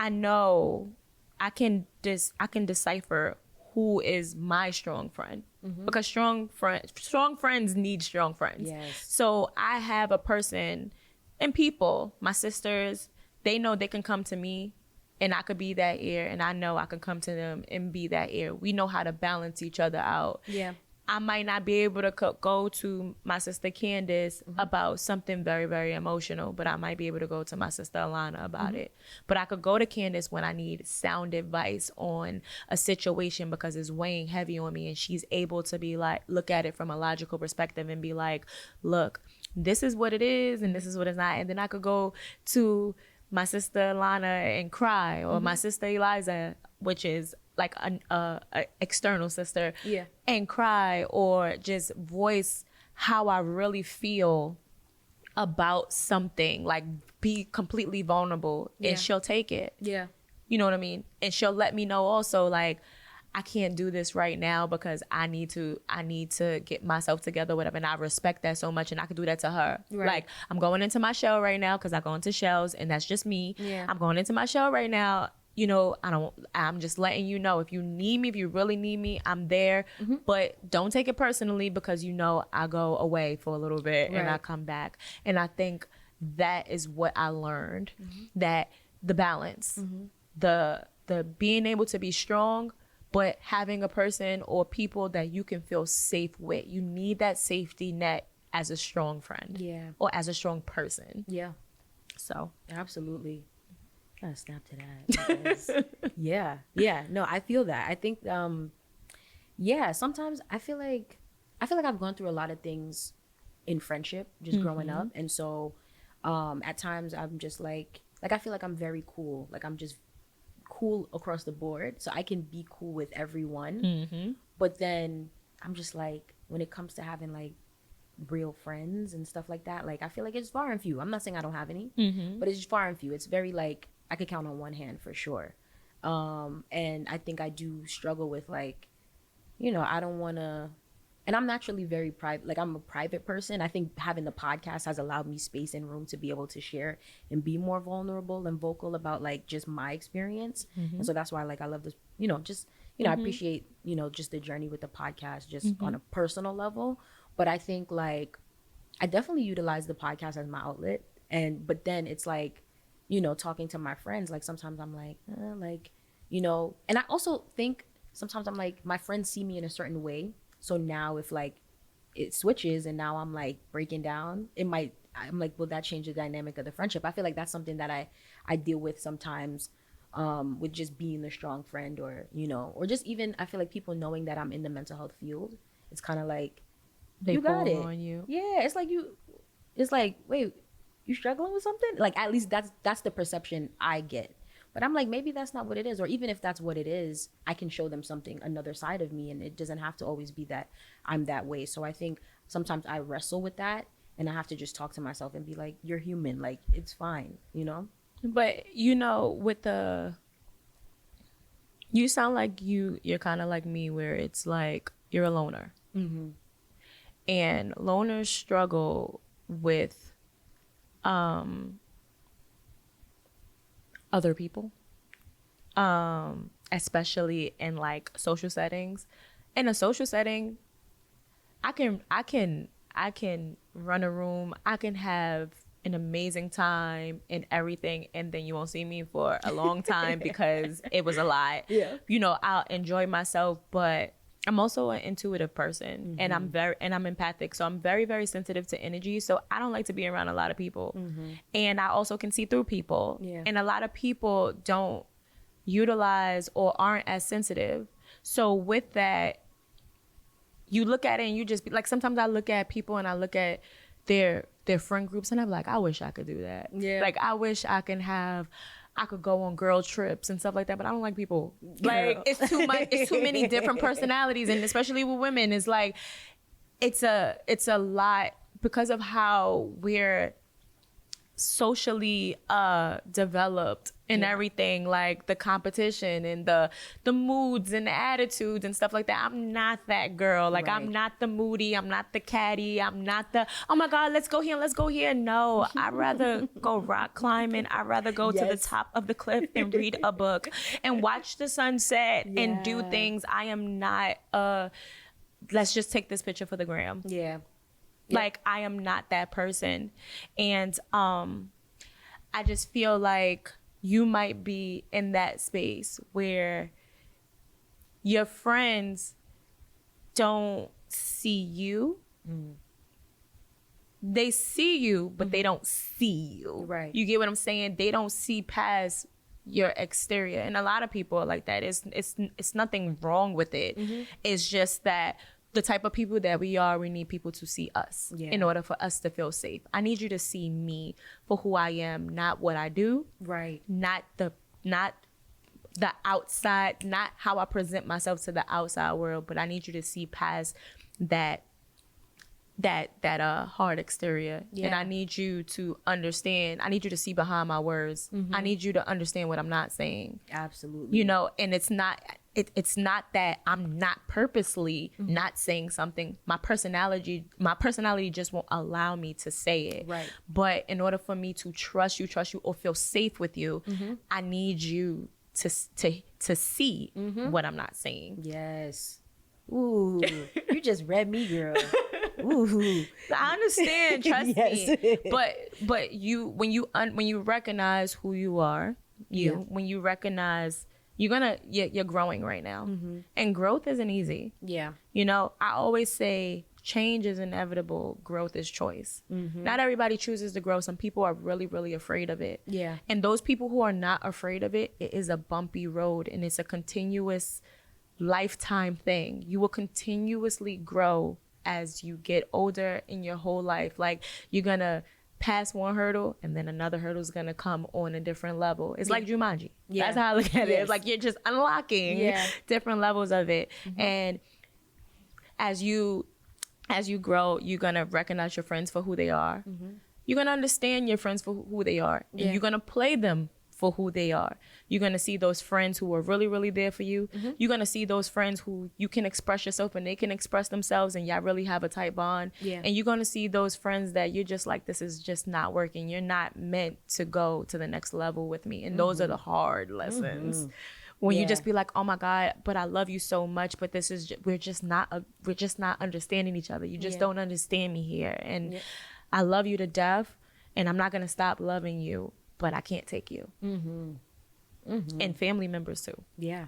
Speaker 3: know I can decipher who is my strong friend, because strong friends need strong friends.
Speaker 2: Yes.
Speaker 3: So I have a person and people, my sisters, they know they can come to me and I could be that ear, and I know I can come to them and be that ear. We know how to balance each other out.
Speaker 2: Yeah.
Speaker 3: I might not be able to go to my sister Candace about something very, very emotional, but I might be able to go to my sister Alana about it. But I could go to Candace when I need sound advice on a situation because it's weighing heavy on me, and she's able to be like, look at it from a logical perspective and be like, look, this is what it is and this is what it's not. And then I could go to my sister Alana and cry, or my sister Eliza, which is like a external sister,
Speaker 2: Yeah.
Speaker 3: and cry, or just voice how I really feel about something, like be completely vulnerable,
Speaker 2: Yeah.
Speaker 3: and she'll take it.
Speaker 2: Yeah.
Speaker 3: You know what I mean? And she'll let me know also, like, I can't do this right now because I need to get myself together, whatever. And I respect that so much, and I could do that to her.
Speaker 2: Right.
Speaker 3: Like, I'm going into my shell right now because I go into shells, and that's just me.
Speaker 2: Yeah.
Speaker 3: I'm going into my shell right now. You know, I'm just letting you know, if you need me, if you really need me, I'm there. But don't take it personally, because you know I go away for a little bit and I
Speaker 2: Right.
Speaker 3: come back. And I think that is what I learned, that the balance, the being able to be strong, but having a person or people that you can feel safe with. You need that safety net as a strong friend.
Speaker 2: Yeah.
Speaker 3: Or as a strong person.
Speaker 2: Yeah.
Speaker 3: So
Speaker 2: Absolutely. Gotta snap to that. Because, yeah. No, I feel that. I think, yeah, sometimes I feel like I've gone through a lot of things in friendship, just growing up. And so, at times I'm just like I feel like I'm very cool. Like I'm just cool across the board. So I can be cool with everyone. But then I'm just like, when it comes to having like real friends and stuff like that, like I feel like it's far and few. I'm not saying I don't have any, but it's just far and few. It's very like, I could count on one hand for sure. And I think I do struggle with like, you know, I don't want to, and I'm naturally very private. Like I'm a private person. I think having the podcast has allowed me space and room to be able to share and be more vulnerable and vocal about like just my experience. And so that's why like I love this, you know, just, you know, I appreciate, you know, just the journey with the podcast just on a personal level. But I think like I definitely utilize the podcast as my outlet. But then it's like, you know, talking to my friends, like sometimes I'm like, you know, and I also think sometimes I'm like, my friends see me in a certain way. So now if like it switches and now I'm like breaking down, I'm like, will that change the dynamic of the friendship? I feel like that's something that I deal with sometimes, with just being the strong friend, or, you know, or just even, I feel like people knowing that I'm in the mental health field, it's kind of like,
Speaker 3: they
Speaker 2: you got
Speaker 3: pull
Speaker 2: it.
Speaker 3: on you.
Speaker 2: Yeah. It's like, wait, you struggling with something? Like, at least that's the perception I get. But I'm like, maybe that's not what it is. Or even if that's what it is, I can show them something, another side of me. And it doesn't have to always be that I'm that way. So I think sometimes I wrestle with that, and I have to just talk to myself and be like, you're human. Like, it's fine, you know?
Speaker 3: But, you know, you sound like you're kind of like me, where it's like you're a loner. And loners struggle with other people, especially in like social settings. In a social setting, I can run a room, I can have an amazing time and everything, and then you won't see me for a long time because it was a lot.
Speaker 2: Yeah.
Speaker 3: You know, I'll enjoy myself, but I'm also an intuitive person, and I'm empathic. So I'm very, very sensitive to energy. So I don't like to be around a lot of people. And I also can see through people.
Speaker 2: Yeah.
Speaker 3: And a lot of people don't utilize or aren't as sensitive. So with that, you look at it and you just be like, sometimes I look at people and I look at their friend groups and I'm like, I wish I could do that.
Speaker 2: Yeah.
Speaker 3: Like, I wish I could go on girl trips and stuff like that, but I don't like people. Like, it's too much. It's too many different personalities, and especially with women, it's like it's a lot because of how we're socially developed and everything, like the competition and the moods and the attitudes and stuff like that. I'm not that girl. Like, I'm not the moody, I'm not the catty, I'm not the, oh my God, let's go here, let's go here. No, I'd rather go rock climbing. I'd rather go to the top of the cliff and read a book and watch the sunset and do things. I am not let's just take this picture for the gram.
Speaker 2: Yeah.
Speaker 3: Like, I am not that person. And I just feel like you might be in that space where your friends don't see you. They see you, but they don't see you.
Speaker 2: Right.
Speaker 3: You get what I'm saying? They don't see past your exterior. And a lot of people are like that. It's nothing wrong with it. It's just that the type of people that we are, we need people to see us in order for us to feel safe. I need you to see me for who I am, not what I do.
Speaker 2: Right.
Speaker 3: Not the outside, not how I present myself to the outside world, but I need you to see past that hard exterior. And I need you to understand. I need you to see behind my words. I need you to understand what I'm not saying.
Speaker 2: Absolutely.
Speaker 3: You know, and it's not that I'm not purposely not saying something. My personality just won't allow me to say it.
Speaker 2: Right.
Speaker 3: But in order for me to trust you or feel safe with you, I need you to see what I'm not saying.
Speaker 2: Yes. Ooh, you just read me, girl. Ooh.
Speaker 3: I understand, trust
Speaker 2: Yes.
Speaker 3: me. But you when you recognize who you are, when you recognize you're growing right now. And growth isn't easy.
Speaker 2: Yeah.
Speaker 3: You know, I always say change is inevitable, growth is choice. Not everybody chooses to grow. Some people are really, really afraid of it.
Speaker 2: Yeah.
Speaker 3: And those people who are not afraid of it, it is a bumpy road and it's a continuous lifetime thing. You will continuously grow as you get older in your whole life. Like, you're gonna pass one hurdle and then another hurdle is gonna come on a different level. It's like Jumanji. That's how I look at it. It's like you're just unlocking different levels of it. And as you grow, you're gonna recognize your friends for who they are. You're gonna understand your friends for who they are, and you're gonna play them for who they are. You're gonna see those friends who are really, really there for you. You're gonna see those friends who you can express yourself and they can express themselves, and y'all really have a tight bond. And you're gonna see those friends that you're just like, this is just not working. You're not meant to go to the next level with me. And those are the hard lessons. When you just be like, oh my God, but I love you so much, but this is we're just not understanding each other. You just don't understand me here, and I love you to death, and I'm not gonna stop loving you, but I can't take you. And family members too.
Speaker 2: Yeah.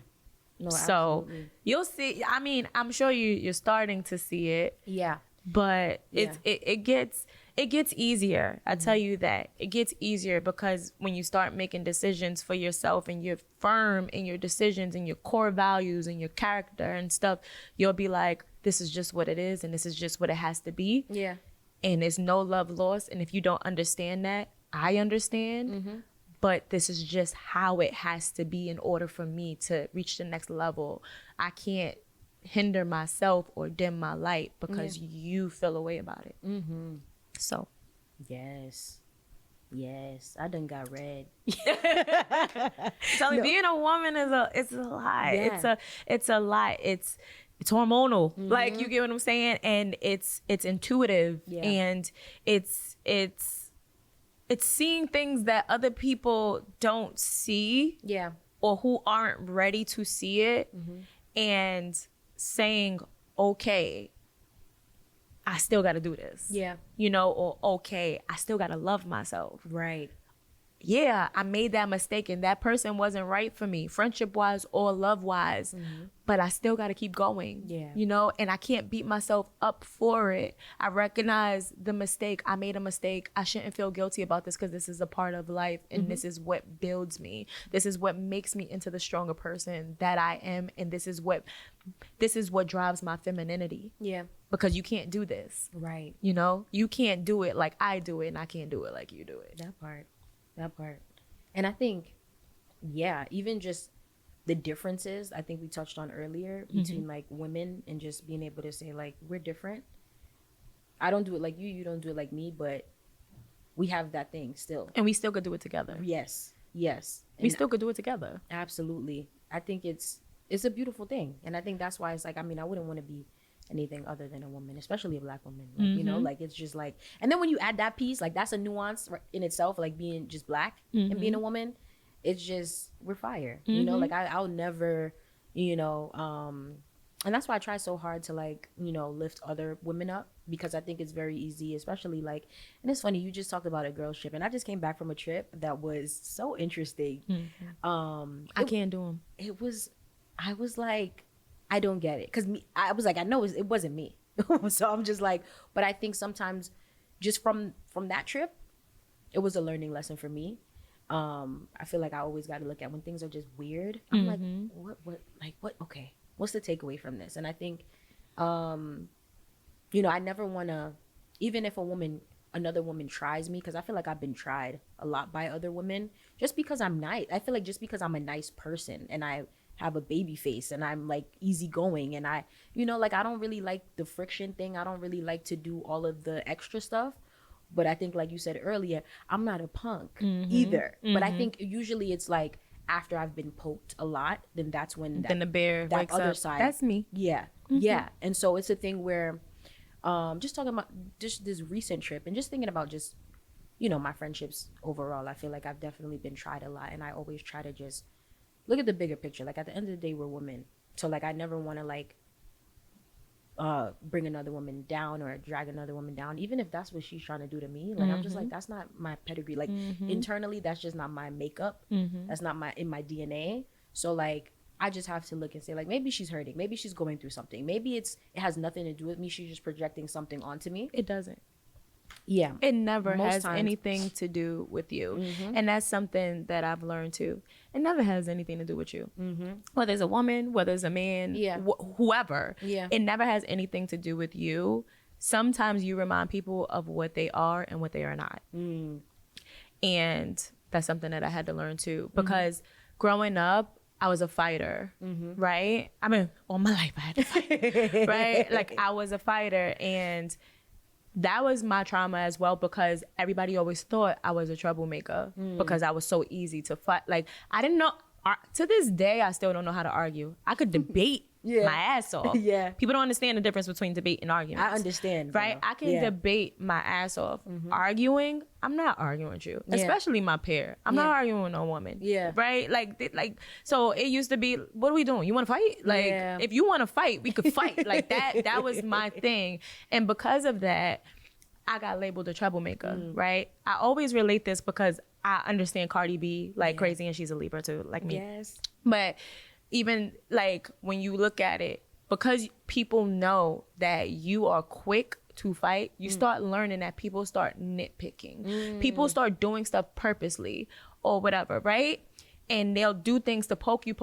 Speaker 2: No,
Speaker 3: so
Speaker 2: absolutely.
Speaker 3: you'll see. I mean, I'm sure you're starting to see it.
Speaker 2: Yeah.
Speaker 3: But it gets easier. I tell you that it gets easier because when you start making decisions for yourself and you're firm in your decisions and your core values and your character and stuff, you'll be like, this is just what it is and this is just what it has to be.
Speaker 2: Yeah.
Speaker 3: And there's no love lost. And if you don't understand that, I understand. But this is just how it has to be in order for me to reach the next level. I can't hinder myself or dim my light because you feel a way about it. So
Speaker 2: Yes. I done got red.
Speaker 3: so being a woman is a lot. It's a lot. It's hormonal. Like, you get what I'm saying? And it's intuitive and it's seeing things that other people don't see.
Speaker 2: Yeah.
Speaker 3: Or who aren't ready to see it and saying, okay, I still got to do this.
Speaker 2: Yeah.
Speaker 3: You know, or okay, I still got to love myself.
Speaker 2: Right.
Speaker 3: Yeah, I made that mistake and that person wasn't right for me, friendship wise or love wise, but I still got to keep going.
Speaker 2: Yeah.
Speaker 3: You know, and I can't beat myself up for it. I recognize the mistake. I made a mistake. I shouldn't feel guilty about this because this is a part of life and this is what builds me. This is what makes me into the stronger person that I am, and this is what drives my femininity.
Speaker 2: Yeah.
Speaker 3: Because you can't do this.
Speaker 2: Right.
Speaker 3: You know, you can't do it like I do it and I can't do it like you do it.
Speaker 2: That part. And I think, even just the differences I think we touched on earlier between like women and just being able to say like, we're different. I don't do it like you don't do it like me, but we have that thing still.
Speaker 3: And we still could do it together.
Speaker 2: Yes. Yes.
Speaker 3: We still could do it together.
Speaker 2: Absolutely. I think it's a beautiful thing. And I think that's why it's like, I mean, I wouldn't want to be anything other than a woman, especially a Black woman. Like, you know, like it's just like, and then when you add that piece, like that's a nuance in itself, like being just Black and being a woman, it's just, we're fire. You know, like I'll never, you know, and that's why I try so hard to like, you know, lift other women up, because I think it's very easy, especially like, and it's funny, you just talked about a girls trip, and I just came back from a trip that was so interesting.
Speaker 3: I can't do them.
Speaker 2: I was like, I don't get it, because I was like, I know it wasn't me. So I'm just like, but I think sometimes just from that trip, it was a learning lesson for me. I feel like I always got to look at when things are just weird. I'm like, what, okay, what's the takeaway from this? And I think, you know, I never want to, even if another woman tries me, because I feel like I've been tried a lot by other women, just because I'm nice. I feel like just because I'm a nice person and I have a baby face and I'm like easygoing and I, you know, like I don't really like the friction thing. I don't really like to do all of the extra stuff. But I think, like you said earlier, I'm not a punk either. But I think usually it's like after I've been poked a lot, then that's when
Speaker 3: Then the bear
Speaker 2: that
Speaker 3: wakes
Speaker 2: other
Speaker 3: up.
Speaker 2: side.
Speaker 3: That's me.
Speaker 2: Yeah. Yeah. And so it's a thing where just talking about just this recent trip and just thinking about just, you know, my friendships overall, I feel like I've definitely been tried a lot, and I always try to just look at the bigger picture. Like at the end of the day, we're women. So like I never want to like bring another woman down or drag another woman down, even if that's what she's trying to do to me. Like I'm just like, that's not my pedigree. Like internally, that's just not my makeup. That's not in my DNA. So like I just have to look and say, like, maybe she's hurting, maybe she's going through something, maybe it has nothing to do with me, she's just projecting something onto me.
Speaker 3: It doesn't.
Speaker 2: Yeah.
Speaker 3: It never
Speaker 2: Most
Speaker 3: has
Speaker 2: times.
Speaker 3: anything to do with you. And that's something that I've learned too. It never has anything to do with you. Whether it's a woman, whether it's a man, whoever.
Speaker 2: Yeah.
Speaker 3: It never has anything to do with you. Sometimes you remind people of what they are and what they are not. And that's something that I had to learn too. Because growing up, I was a fighter, right? I mean, all my life I had to fight, right? Like I was a fighter, and that was my trauma as well, because everybody always thought I was a troublemaker because I was so easy to fight. Like I didn't know, to this day, I still don't know how to argue. I could debate my ass off.
Speaker 2: Yeah.
Speaker 3: People don't understand the difference between debate and argument.
Speaker 2: I understand.
Speaker 3: Right? I can debate my ass off. Arguing, I'm not arguing with you, especially my peer. I'm not arguing with no woman.
Speaker 2: Yeah.
Speaker 3: Right? So it used to be, what are we doing? You want to fight? Like, if you want to fight, we could fight. Like that was my thing. And because of that, I got labeled a troublemaker, right? I always relate this because I understand Cardi B like crazy, and she's a Libra too, like me.
Speaker 2: Yes.
Speaker 3: But even like when you look at it, because people know that you are quick to fight, you start learning that people start nitpicking. People start doing stuff purposely or whatever, right? And they'll do things to poke you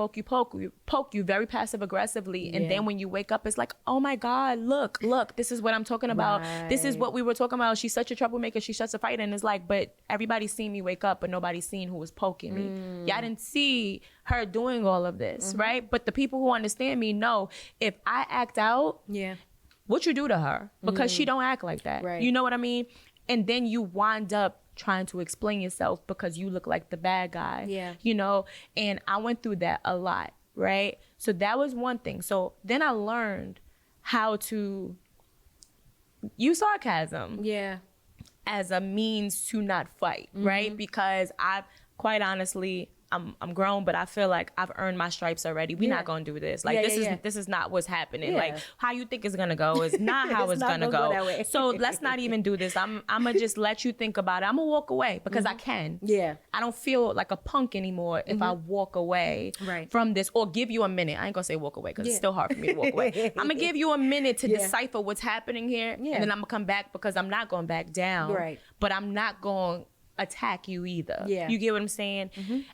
Speaker 3: very passive aggressively. And then when you wake up, it's like, oh my God, look, this is what I'm talking about.
Speaker 2: Right.
Speaker 3: This is what we were talking about. She's such a troublemaker. She's such a fighter. And it's like, but everybody's seen me wake up, but nobody's seen who was poking me. Y'all didn't see her doing all of this, right? But the people who understand me know if I act out, what you do to her, because she don't act like that.
Speaker 2: Right.
Speaker 3: You know what I mean? And then you wind up trying to explain yourself because you look like the bad guy.
Speaker 2: Yeah.
Speaker 3: You know, and I went through that a lot, right? So that was one thing. So then I learned how to use sarcasm as a means to not fight, right? Because quite honestly, I'm grown, but I feel like I've earned my stripes already. We're not gonna do this. Like this is not what's happening.
Speaker 2: Yeah.
Speaker 3: Like how you think it's gonna go is not how it's gonna go.
Speaker 2: that way.
Speaker 3: So let's not even do this. I'm gonna just let you think about it. I'm gonna walk away because I can.
Speaker 2: Yeah.
Speaker 3: I don't feel like a punk anymore if I walk away from this, or give you a minute. I ain't gonna say walk away because it's still hard for me to walk away. I'm gonna give you a minute to decipher what's happening here, and then I'm gonna come back, because I'm not going back down.
Speaker 2: Right.
Speaker 3: But I'm not going attack you either.
Speaker 2: Yeah.
Speaker 3: You get what I'm saying?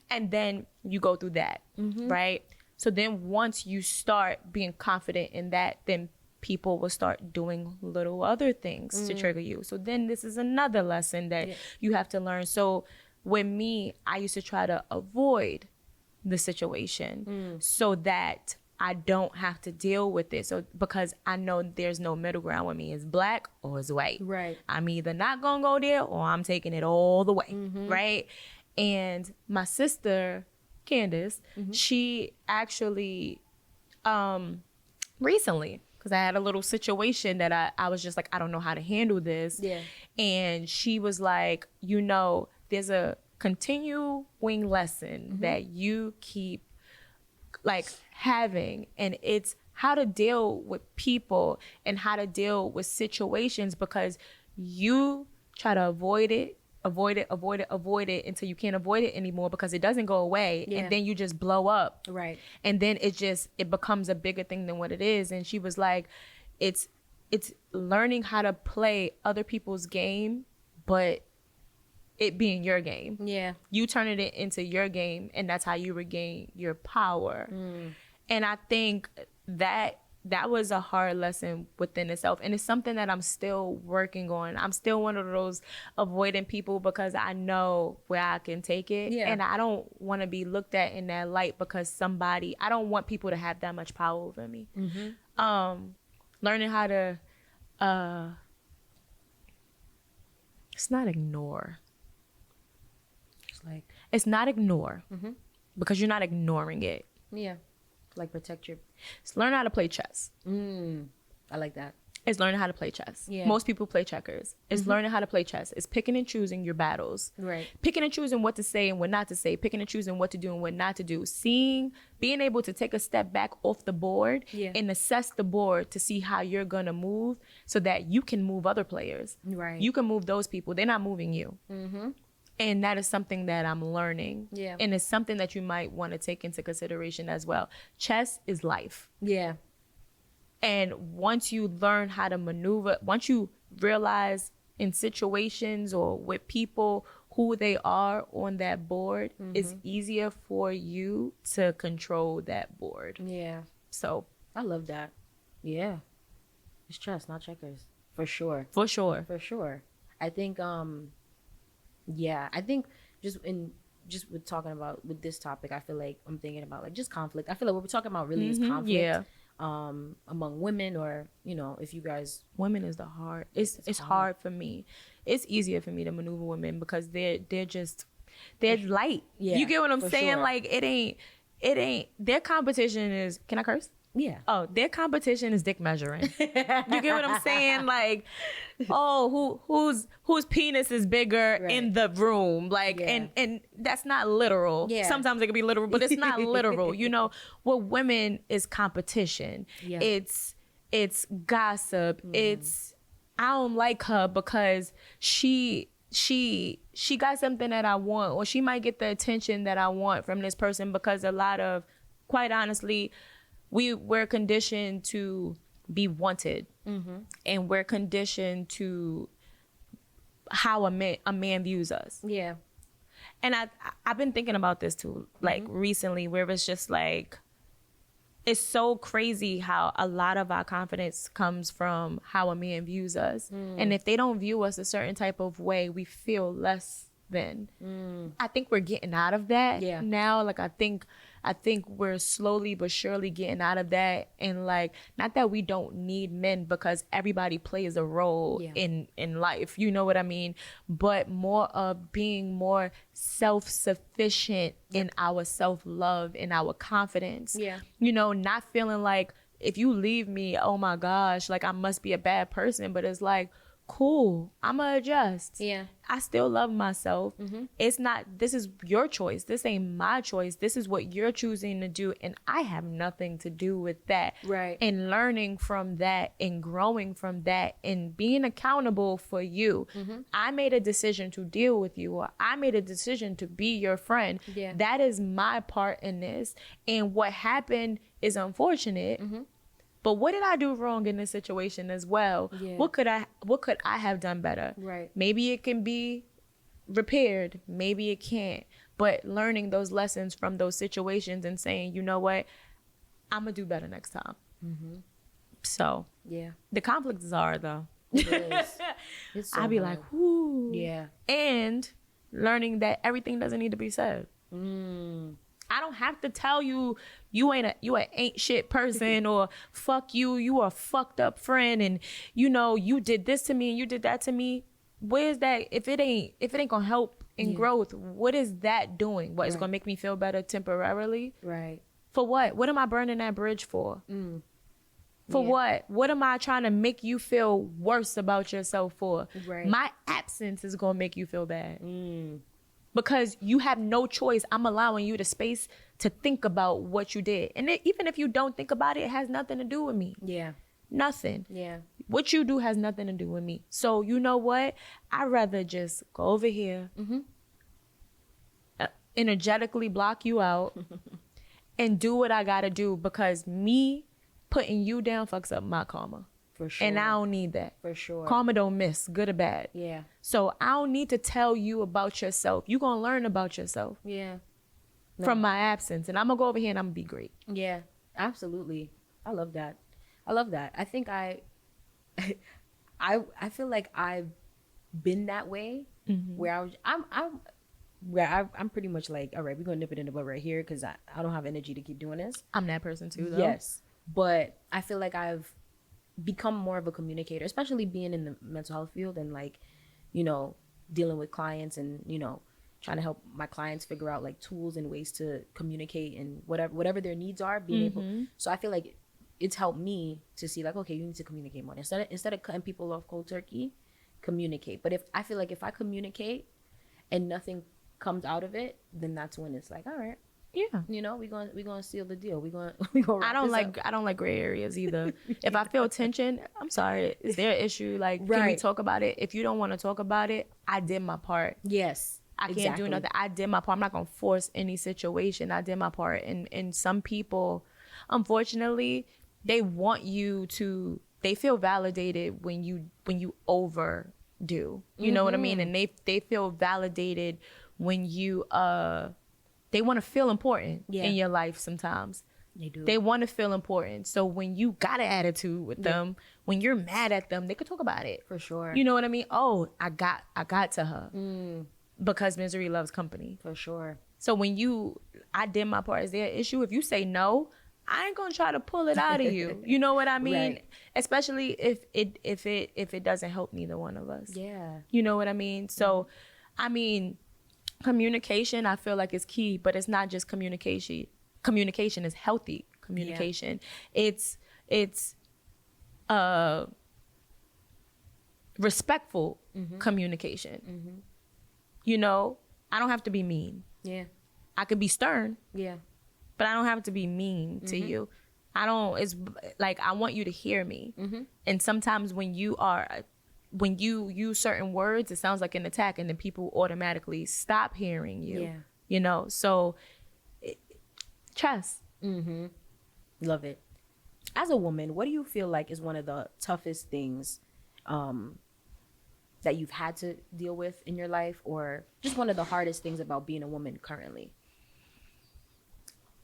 Speaker 3: And then you go through that, right? So then once you start being confident in that, then people will start doing little other things to trigger you. So then this is another lesson that you have to learn. So with me, I used to try to avoid the situation so that I don't have to deal with it. So because I know there's no middle ground with me. It's black or it's white.
Speaker 2: Right.
Speaker 3: I'm either not gonna go there or I'm taking it all the way. Right. And my sister, Candace, she actually recently, because I had a little situation that I was just like, I don't know how to handle this.
Speaker 2: Yeah.
Speaker 3: And she was like, you know, there's a continuing lesson that you keep like having, and it's how to deal with people and how to deal with situations, because you try to avoid it until you can't avoid it anymore because it doesn't go away.
Speaker 2: Yeah.
Speaker 3: And then you just blow up.
Speaker 2: Right.
Speaker 3: And then it becomes a bigger thing than what it is. And she was like, it's learning how to play other people's game, but it being your game.
Speaker 2: Yeah.
Speaker 3: You turning it into your game, and that's how you regain your power. And I think that was a hard lesson within itself, and it's something that I'm still working on. I'm still one of those avoiding people because I know where I can take it.
Speaker 2: Yeah.
Speaker 3: And I don't want to be looked at in that light because I don't want people to have that much power over me. Learning how to it's not ignore. It's not ignore because you're not ignoring it.
Speaker 2: Yeah. Like protect your.
Speaker 3: It's learn how to play chess.
Speaker 2: I like that.
Speaker 3: It's learning how to play chess.
Speaker 2: Yeah.
Speaker 3: Most people play checkers. It's learning how to play chess. It's picking and choosing your battles.
Speaker 2: Right.
Speaker 3: Picking and choosing what to say and what not to say. Picking and choosing what to do and what not to do. Being able to take a step back off the board and assess the board to see how you're going to move so that you can move other players.
Speaker 2: Right.
Speaker 3: You can move those people. They're not moving you. And that is something that I'm learning.
Speaker 2: Yeah.
Speaker 3: And it's something that you might want to take into consideration as well. Chess is life.
Speaker 2: Yeah.
Speaker 3: And once you learn how to maneuver, once you realize in situations or with people who they are on that board, it's easier for you to control that board.
Speaker 2: Yeah.
Speaker 3: So
Speaker 2: I love that. Yeah. It's chess, not checkers. For sure.
Speaker 3: for sure.
Speaker 2: For sure. I think I think just with talking about with this topic, I feel like I'm thinking about like just conflict. I feel like what we're talking about really is conflict.
Speaker 3: Yeah.
Speaker 2: Among women, or if you guys.
Speaker 3: Women is it's hard for me. It's easier for me to maneuver women because they're light.
Speaker 2: Yeah,
Speaker 3: you get what I'm
Speaker 2: for
Speaker 3: saying?
Speaker 2: sure.
Speaker 3: Like it ain't their competition is, can I curse?
Speaker 2: Yeah.
Speaker 3: Oh, their competition is dick measuring. You get what I'm saying? Like, oh, whose penis is bigger in the room? Like, and that's not literal.
Speaker 2: Yeah.
Speaker 3: Sometimes it can be literal, but it's not literal. What women is competition.
Speaker 2: Yeah.
Speaker 3: It's gossip. It's I don't like her because she got something that I want, or she might get the attention that I want from this person, because a lot of, quite honestly, we're conditioned to be wanted, and we're conditioned to how a man views us.
Speaker 2: Yeah.
Speaker 3: And I've been thinking about this too, like recently, where it's just like, it's so crazy how a lot of our confidence comes from how a man views us. And if they don't view us a certain type of way, we feel less than. I think we're getting out of that now. Like, I think we're slowly but surely getting out of that. And like, not that we don't need men, because everybody plays a role in life, you know what I mean? But more of being more self-sufficient in our self-love, in our confidence.
Speaker 2: Yeah.
Speaker 3: Not feeling like, if you leave me, oh my gosh, like I must be a bad person. But it's like, cool, I'ma adjust.
Speaker 2: Yeah.
Speaker 3: I still love myself. It's not, this is your choice. This ain't my choice. This is what you're choosing to do, and I have nothing to do with that.
Speaker 2: Right.
Speaker 3: And learning from that and growing from that and being accountable for you. I made a decision to deal with you, or I made a decision to be your friend.
Speaker 2: Yeah.
Speaker 3: That is my part in this. And what happened is unfortunate. But what did I do wrong in this situation as well?
Speaker 2: Yeah.
Speaker 3: What could I have done better?
Speaker 2: Right.
Speaker 3: Maybe it can be repaired. Maybe it can't. But learning those lessons from those situations and saying, you know what, I'm going to do better next time. So
Speaker 2: Yeah.
Speaker 3: the conflict is hard, though.
Speaker 2: It is. It's so
Speaker 3: I'd be
Speaker 2: hard.
Speaker 3: like, whoo.
Speaker 2: Yeah.
Speaker 3: And learning that everything doesn't need to be said. I don't have to tell you you ain't shit person or fuck you, you a fucked up friend, and you know you did this to me and you did that to me. Where's that? If it ain't gonna help in growth, what is that doing? What is gonna make me feel better temporarily?
Speaker 2: Right.
Speaker 3: For what? What am I burning that bridge for? For what? What am I trying to make you feel worse about yourself for?
Speaker 2: Right.
Speaker 3: My absence is gonna make you feel bad. Because you have no choice. I'm allowing you the space to think about what you did. And even if you don't think about it, it has nothing to do with me.
Speaker 2: Yeah.
Speaker 3: Nothing.
Speaker 2: Yeah.
Speaker 3: What you do has nothing to do with me. So you know what? I'd rather just go over here, energetically block you out, and do what I gotta do, because me putting you down fucks up my karma.
Speaker 2: For sure.
Speaker 3: And I don't need that.
Speaker 2: For sure.
Speaker 3: Karma don't miss, good or bad.
Speaker 2: Yeah.
Speaker 3: So I don't need to tell you about yourself. You're going to learn about yourself.
Speaker 2: Yeah. No.
Speaker 3: From my absence. And I'm going to go over here and I'm going to be great.
Speaker 2: Yeah, absolutely. I love that. I love that. I think I feel like I've been that way, where I'm pretty much like, all right, we're gonna nip it in the bud right here, because I don't have energy to keep doing this.
Speaker 3: I'm that person too, though.
Speaker 2: Yes, but I feel like I've become more of a communicator, especially being in the mental health field and, like, you know, dealing with clients and, you know, trying to help my clients figure out like tools and ways to communicate and whatever their needs are, being able. So I feel like it's helped me to see, like, okay, you need to communicate more instead of cutting people off cold turkey. Communicate. But if I feel like if I communicate and nothing comes out of it, then that's when it's like, all right,
Speaker 3: yeah,
Speaker 2: you know, we're gonna seal the deal. We gonna
Speaker 3: I don't like gray areas either. If I feel tension, I'm sorry, is there an issue? Like, can we talk about it? If you don't want to talk about it, I did my part.
Speaker 2: Yes,
Speaker 3: I can't do nothing. I did my part. I'm not gonna force any situation. I did my part. And some people, unfortunately, they want you to. They feel validated when you overdo. You know what I mean? And they feel validated when you they want to feel important in your life sometimes.
Speaker 2: They do.
Speaker 3: They want to feel important. So when you got an attitude with them, when you're mad at them, they could talk about it.
Speaker 2: For sure.
Speaker 3: You know what I mean? Oh, I got to her. Because misery loves company.
Speaker 2: For sure.
Speaker 3: So when I did my part. Is there an issue? If you say no, I ain't gonna try to pull it out of you. You know what I mean?
Speaker 2: Right.
Speaker 3: Especially if it doesn't help neither one of us.
Speaker 2: Yeah.
Speaker 3: You know what I mean? So, I mean, communication, I feel like is key, but it's not just communication. Communication is healthy communication. Yeah. It's respectful communication. You know, I don't have to be mean.
Speaker 2: Yeah.
Speaker 3: I could be stern.
Speaker 2: Yeah.
Speaker 3: But I don't have to be mean to you. It's like, I want you to hear me. And sometimes when you use certain words, it sounds like an attack, and then people automatically stop hearing you.
Speaker 2: Yeah.
Speaker 3: You know, so trust.
Speaker 2: Love it. As a woman, what do you feel like is one of the toughest things that you've had to deal with in your life, or just one of the hardest things about being a woman currently?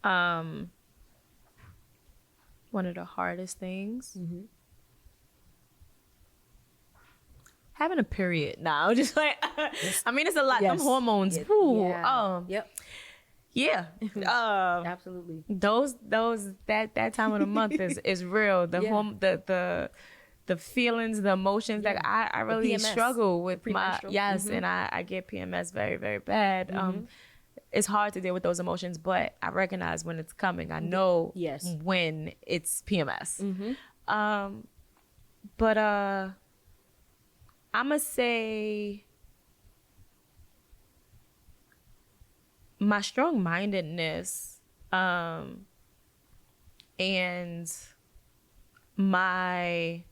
Speaker 3: One of the hardest things, having a period now. Just like, I mean, it's a lot. Them hormones. Yeah.
Speaker 2: Absolutely.
Speaker 3: That time of the month is real. The feelings, the emotions that I really struggle with my and I get PMS very, very bad. It's hard to deal with those emotions, but I recognize when it's coming. I know when it's PMS. But I'ma say my strong-mindedness and my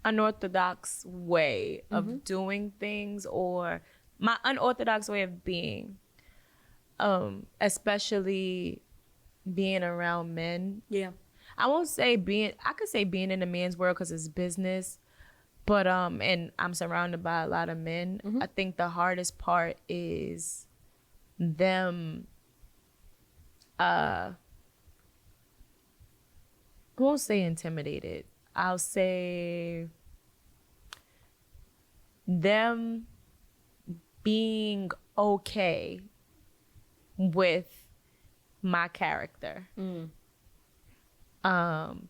Speaker 3: unorthodox way of doing things, or my unorthodox way of being, especially being around men.
Speaker 2: Yeah.
Speaker 3: I won't say I could say being in a man's world because it's business, but and I'm surrounded by a lot of men. I think the hardest part is them I won't say intimidated. I'll say them being okay with my character.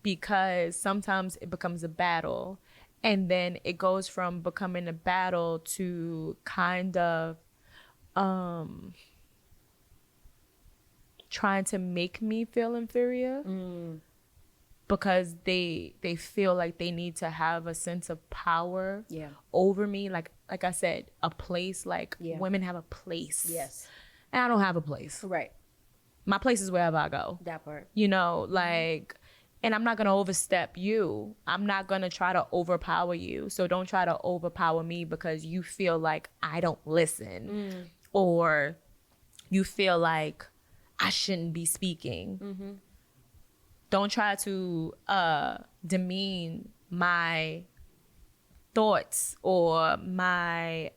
Speaker 3: Because sometimes it becomes a battle, and then it goes from becoming a battle to kind of trying to make me feel inferior because they feel like they need to have a sense of power over me. Like I said, a place, like women have a place.
Speaker 2: Yes.
Speaker 3: And I don't have a place.
Speaker 2: Right.
Speaker 3: My place is wherever I go.
Speaker 2: That part.
Speaker 3: You know, like, and I'm not going to overstep you. I'm not going to try to overpower you. So don't try to overpower me because you feel like I don't listen or you feel like I shouldn't be speaking. Don't try to demean my thoughts or my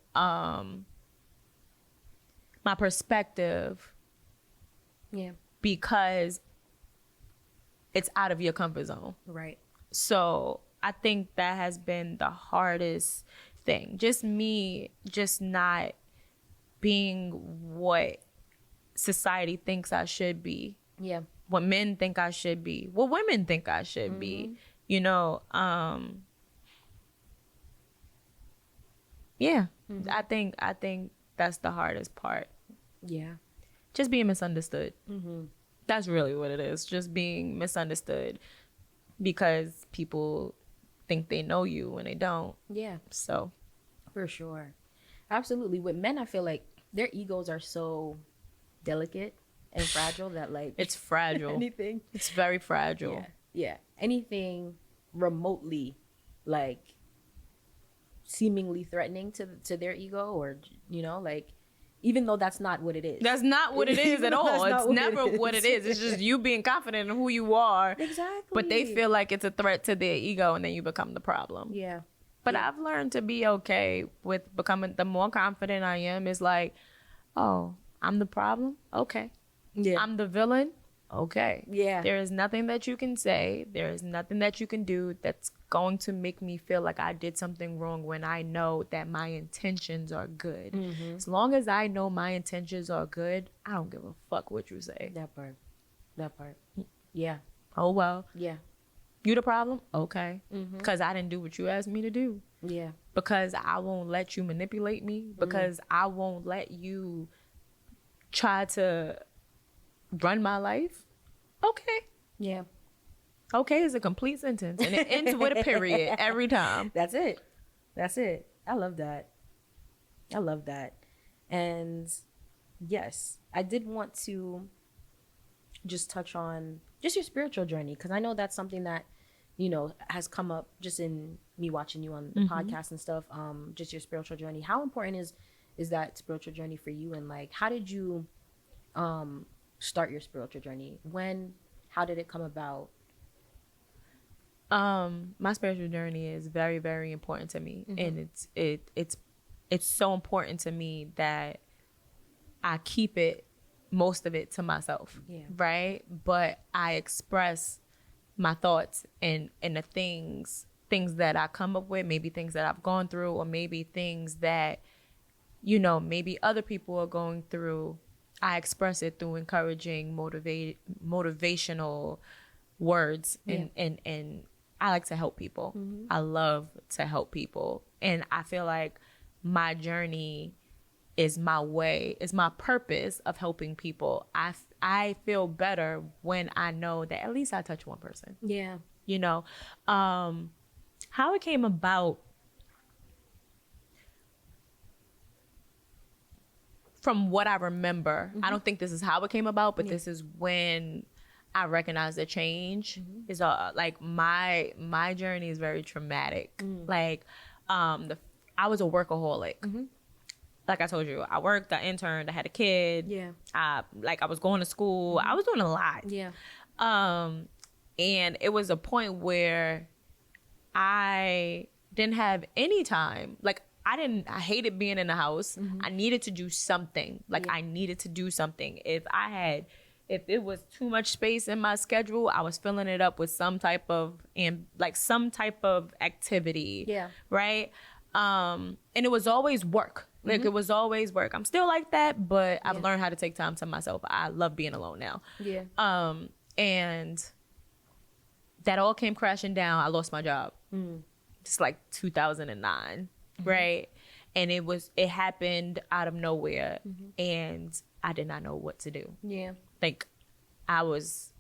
Speaker 3: perspective.
Speaker 2: Yeah.
Speaker 3: Because it's out of your comfort zone.
Speaker 2: Right.
Speaker 3: So I think that has been the hardest thing. Just me, just not being what society thinks I should be.
Speaker 2: Yeah.
Speaker 3: What men think I should be. What women think I should be. You know, yeah. I think that's the hardest part.
Speaker 2: Yeah.
Speaker 3: Just being misunderstood. That's really what it is. Just being misunderstood because people think they know you when they don't.
Speaker 2: Yeah.
Speaker 3: So.
Speaker 2: For sure. Absolutely. With men, I feel like their egos are so delicate and fragile that, like,
Speaker 3: it's fragile.
Speaker 2: Anything.
Speaker 3: It's very fragile.
Speaker 2: Yeah. Yeah. Anything remotely, like, seemingly threatening to their ego, or, you know, like, even though that's not what it is.
Speaker 3: That's not what it is at all. It's never what it is. It's just you being confident in who you are.
Speaker 2: Exactly.
Speaker 3: But they feel like it's a threat to their ego, and then you become the problem.
Speaker 2: Yeah.
Speaker 3: But I've learned to be okay with becoming, the more confident I am, is like, oh, I'm the problem? Okay.
Speaker 2: Yeah.
Speaker 3: I'm the villain? Okay.
Speaker 2: Yeah.
Speaker 3: There is nothing that you can say. There is nothing that you can do that's going to make me feel like I did something wrong when I know that my intentions are good. As long as I know my intentions are good, I don't give a fuck what you say.
Speaker 2: That part. Yeah.
Speaker 3: Oh, well.
Speaker 2: Yeah.
Speaker 3: You the problem? Okay. Because I didn't do what you asked me to do.
Speaker 2: Yeah.
Speaker 3: Because I won't let you manipulate me. Because I won't let you try to run my life. Okay.
Speaker 2: Yeah.
Speaker 3: Okay is a complete sentence, and it ends with a period every time.
Speaker 2: That's it. I love that. And yes, I did want to just touch on just your spiritual journey, because I know that's something that, you know, has come up just in me watching you on the podcast and stuff. Just your spiritual journey. How important is that spiritual journey for you, and, like, how did you start your spiritual journey? How did it come about?
Speaker 3: My spiritual journey is very, very important to me, and it's so important to me that I keep most of it to myself.
Speaker 2: Yeah.
Speaker 3: Right? But I express my thoughts and the things that I come up with, maybe things that I've gone through, or maybe things that, you know, maybe other people are going through. I express it through encouraging, motivational words, and I like to help people. I love to help people, and I feel like my journey is my way, is my purpose of helping people. I feel better when I know that at least I touch one person.
Speaker 2: Yeah.
Speaker 3: You know, how it came about. From what I remember, I don't think this is how it came about, but this is when I recognized the change. Is like my journey is very traumatic. Like, I was a workaholic. Like I told you, I worked, I interned, I had a kid.
Speaker 2: Yeah.
Speaker 3: I was going to school. I was doing a lot.
Speaker 2: Yeah.
Speaker 3: And it was a point where I didn't have any time. Like, I hated being in the house. I needed to do something. Like, I needed to do something. If it was too much space in my schedule, I was filling it up with some type of activity.
Speaker 2: Yeah.
Speaker 3: Right. And it was always work. Like it was always work. I'm still like that, but I've learned how to take time to myself. I love being alone now.
Speaker 2: Yeah.
Speaker 3: And that all came crashing down. I lost my job. It's like 2009, right? And it happened out of nowhere, and I did not know what to do.
Speaker 2: Yeah.
Speaker 3: Like I was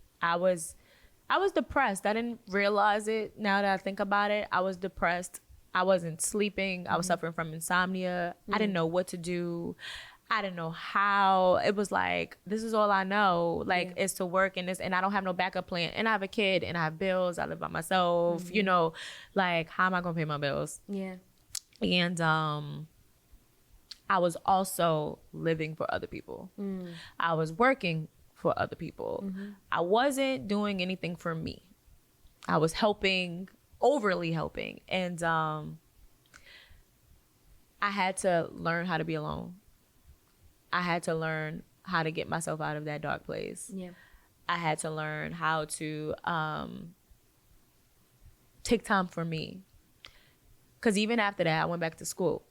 Speaker 3: depressed. I didn't realize it. Now that I think about it, I was depressed. I wasn't sleeping. I was suffering from insomnia. I didn't know what to do. I didn't know how. It was like, this is all I know, like, is to work in this, and I don't have no backup plan. And I have a kid, and I have bills. I live by myself, you know, like, how am I gonna pay my bills?
Speaker 2: Yeah.
Speaker 3: And I was also living for other people. I was working for other people. I wasn't doing anything for me. I was helping, overly helping. And I had to learn how to be alone. I had to learn how to get myself out of that dark place.
Speaker 2: Yeah.
Speaker 3: I had to learn how to take time for me. Because even after that, I went back to school.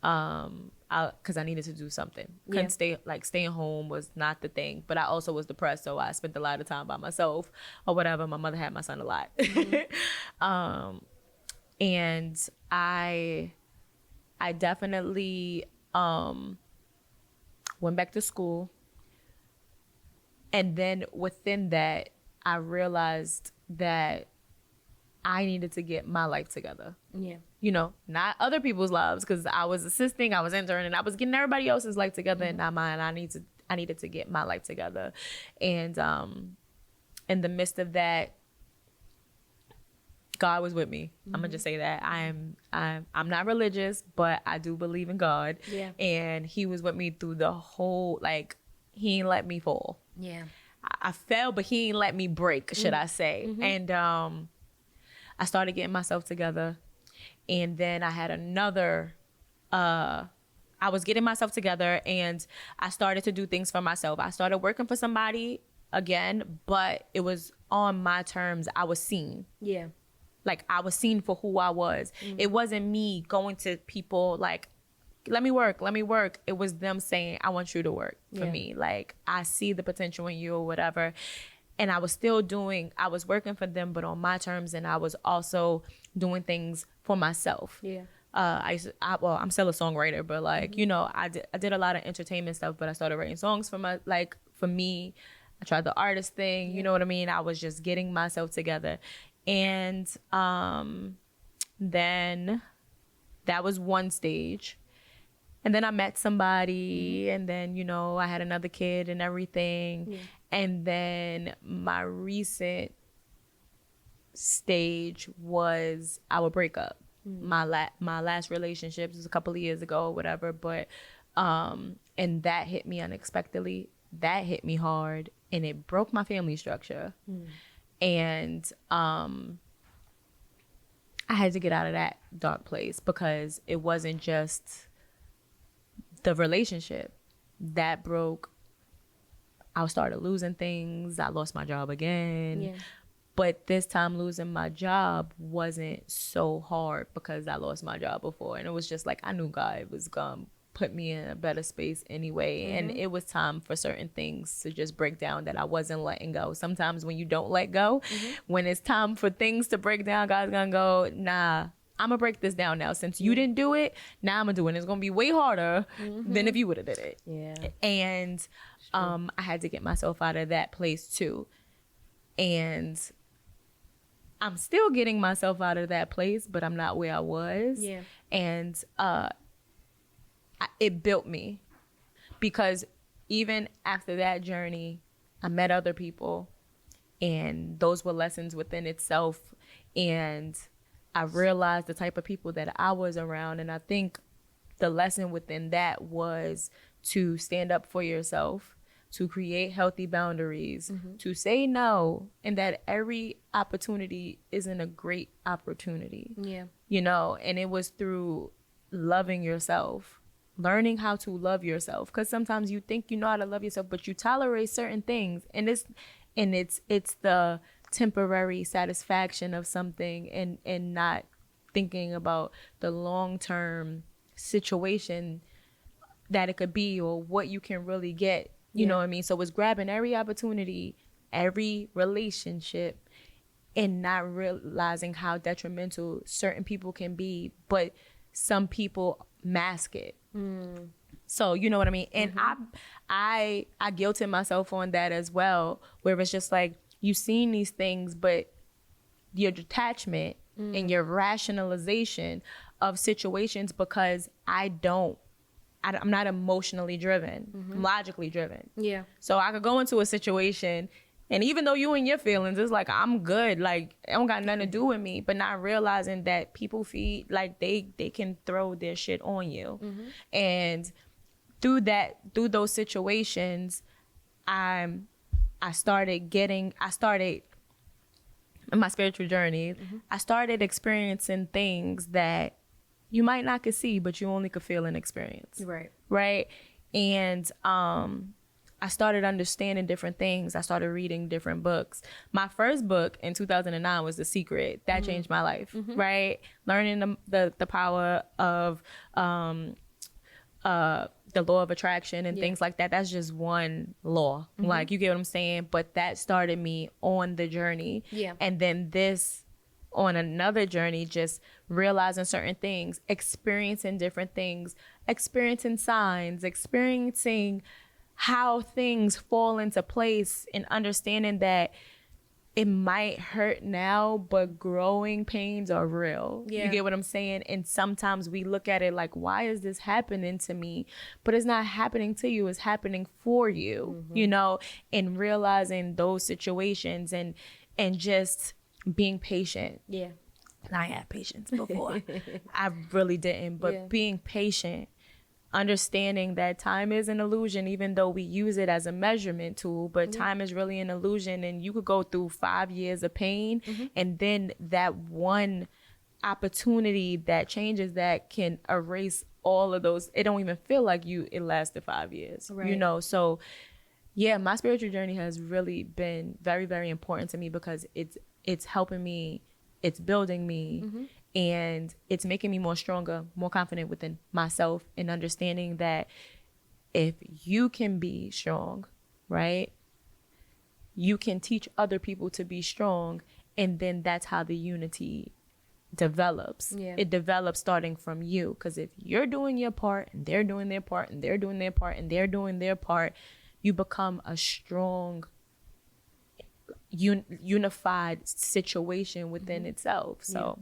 Speaker 3: Because I needed to do something. Couldn't staying home was not the thing. But I also was depressed, so I spent a lot of time by myself or whatever. My mother had my son a lot. And I definitely went back to school. And then within that, I realized that I needed to get my life together.
Speaker 2: Yeah.
Speaker 3: You know, not other people's lives, because I was assisting, I was interning, and I was getting everybody else's life together and not mine. I needed to get my life together. And in the midst of that, God was with me. I'm gonna just say that. I'm not religious, but I do believe in God.
Speaker 2: Yeah.
Speaker 3: And he was with me through the whole, like, he ain't let me fall.
Speaker 2: Yeah.
Speaker 3: I fell, but he ain't let me break, should I say. And I started getting myself together. And then I had another, I was getting myself together, and I started to do things for myself. I started working for somebody again, but it was on my terms. I was seen.
Speaker 2: Yeah.
Speaker 3: Like, I was seen for who I was. It wasn't me going to people like, let me work. It was them saying, I want you to work for me. Like, I see the potential in you or whatever. And I was working for them, but on my terms. And I was also doing things for myself.
Speaker 2: Yeah.
Speaker 3: I'm still a songwriter, but like, you know, I did a lot of entertainment stuff, but I started writing songs for me. I tried the artist thing, you know what I mean? I was just getting myself together. And then that was one stage. And then I met somebody, and then, you know, I had another kid and everything. Yeah. And then my recent stage was our breakup. My last relationship was a couple of years ago or whatever, but and that hit me unexpectedly. That hit me hard, and it broke my family structure. And I had to get out of that dark place, because it wasn't just the relationship that broke. I started losing things. I lost my job again. Yeah. But this time losing my job wasn't so hard, because I lost my job before. And it was just like, I knew God was going to put me in a better space anyway. And it was time for certain things to just break down that I wasn't letting go. Sometimes when you don't let go, when it's time for things to break down, God's going to go, nah, I'm going to break this down now. Since you didn't do it, now I'm going to do it. And it's going to be way harder than if you would have did it.
Speaker 2: Yeah.
Speaker 3: And I had to get myself out of that place too. And I'm still getting myself out of that place, but I'm not where I was. Yeah. And it built me, because even after that journey, I met other people, and those were lessons within itself. And I realized the type of people that I was around. And I think the lesson within that was to stand up for yourself, to create healthy boundaries, to say no, and that every opportunity isn't a great opportunity. Yeah. You know, and it was through loving yourself, learning how to love yourself. Because sometimes you think you know how to love yourself, but you tolerate certain things, and it's the temporary satisfaction of something, and not thinking about the long-term situation that it could be or what you can really get. You know what I mean? So it's grabbing every opportunity, every relationship, and not realizing how detrimental certain people can be, but some people mask it. So you know what I mean? And I guilted myself on that as well, where it's just like you've seen these things, but your detachment and your rationalization of situations, because I'm not emotionally driven, I'm logically driven.
Speaker 2: Yeah.
Speaker 3: So I could go into a situation, and even though you and your feelings, it's like, I'm good. Like, it don't got nothing to do with me. But not realizing that people like, they can throw their shit on you. And through those situations, I started in my spiritual journey, I started experiencing things that you might not could see, but you only could feel and experience. Right. And I started understanding different things. I started reading different books. My first book in 2009 was The Secret. That changed my life. Right. Learning the power of the law of attraction and things like that. That's just one law. Like, you get what I'm saying? But that started me on the journey.
Speaker 2: Yeah.
Speaker 3: And then this on another journey, just realizing certain things, experiencing different things, experiencing signs, experiencing how things fall into place, and understanding that it might hurt now, but growing pains are real.
Speaker 2: Yeah.
Speaker 3: You get what I'm saying? And sometimes we look at it like, why is this happening to me? But it's not happening to you, it's happening for you, you know, and realizing those situations and just being patient.
Speaker 2: Yeah.
Speaker 3: And I had patience before. I really didn't, but being patient, understanding that time is an illusion, even though we use it as a measurement tool, but time is really an illusion. And you could go through 5 years of pain, and then that one opportunity that changes that can erase all of those. It don't even feel like it lasted 5 years, you know? So yeah, my spiritual journey has really been very, very important to me, because it's helping me, it's building me, and it's making me more stronger, more confident within myself, and understanding that if you can be strong, right, you can teach other people to be strong, and then that's how the unity develops. It develops starting from you, because if you're doing your part and they're doing their part and they're doing their part and they're doing their part, you become a strong unified situation within itself. So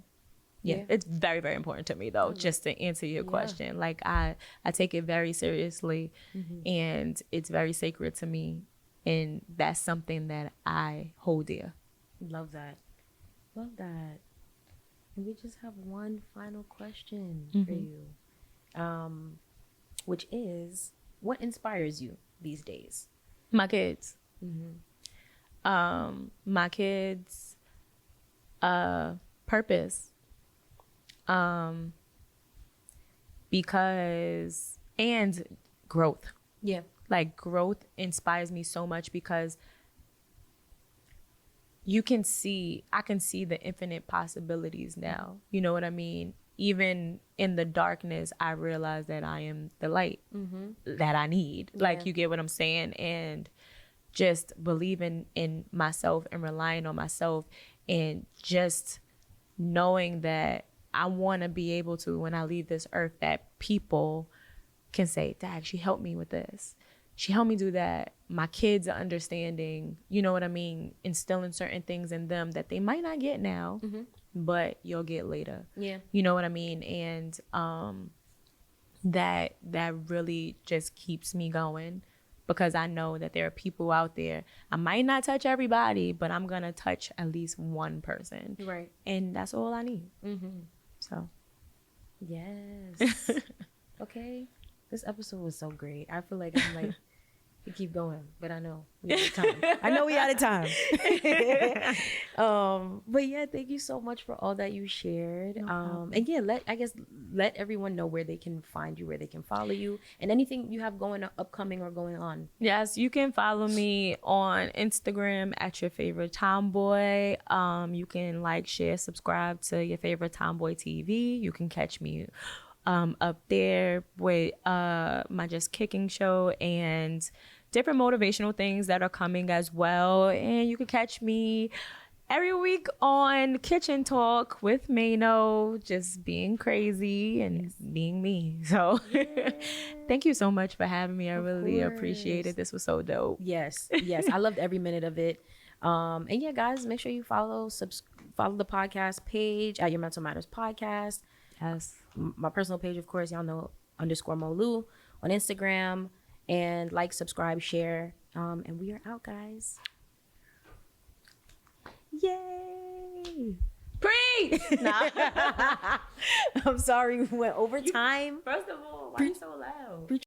Speaker 3: yeah, it's very, very important to me, though, just to answer your question. Like, I take it very seriously, and it's very sacred to me, and that's something that I hold dear.
Speaker 2: Love that. And we just have one final question for you, which is, what inspires you these days?
Speaker 3: My kids. My kids' purpose. Because, and growth.
Speaker 2: Yeah.
Speaker 3: Like, growth inspires me so much, because I can see the infinite possibilities now. You know what I mean? Even in the darkness, I realize that I am the light that I need. Like, you get what I'm saying? And just believing in myself and relying on myself, and just knowing that I want to be able to, when I leave this earth, that people can say, Dad, she helped me with this. She helped me do that. My kids are understanding, you know what I mean? Instilling certain things in them that they might not get now, but you'll get later.
Speaker 2: Yeah.
Speaker 3: You know what I mean? And that really just keeps me going, because I know that there are people out there. I might not touch everybody, but I'm going to touch at least one person.
Speaker 2: Right.
Speaker 3: And that's all I need. So.
Speaker 2: Yes. Okay. This episode was so great. I feel like I'm like, we keep going, but I know we out of time. we out of time. But yeah, thank you so much for all that you shared. And yeah, let everyone know where they can find you, where they can follow you, and anything you have upcoming or going on.
Speaker 3: Yes, you can follow me on Instagram at your favorite tomboy. You can like, share, subscribe to your favorite tomboy TV. You can catch me up there with my Just Kicking show and different motivational things that are coming as well. And you can catch me every week on Kitchen Talk with Mano, just being crazy and being me. So thank you so much for having me. I really appreciate it. This was so dope.
Speaker 2: Yes, yes. I loved every minute of it. And yeah, guys, make sure you follow the podcast page at Your Mental Matters Podcast.
Speaker 3: Yes.
Speaker 2: My personal page, of course, y'all know _Molu on Instagram. And like, subscribe, share. And we are out, guys.
Speaker 3: Yay! Free! Nah.
Speaker 2: I'm sorry we went over time.
Speaker 3: First of all, why are you so loud?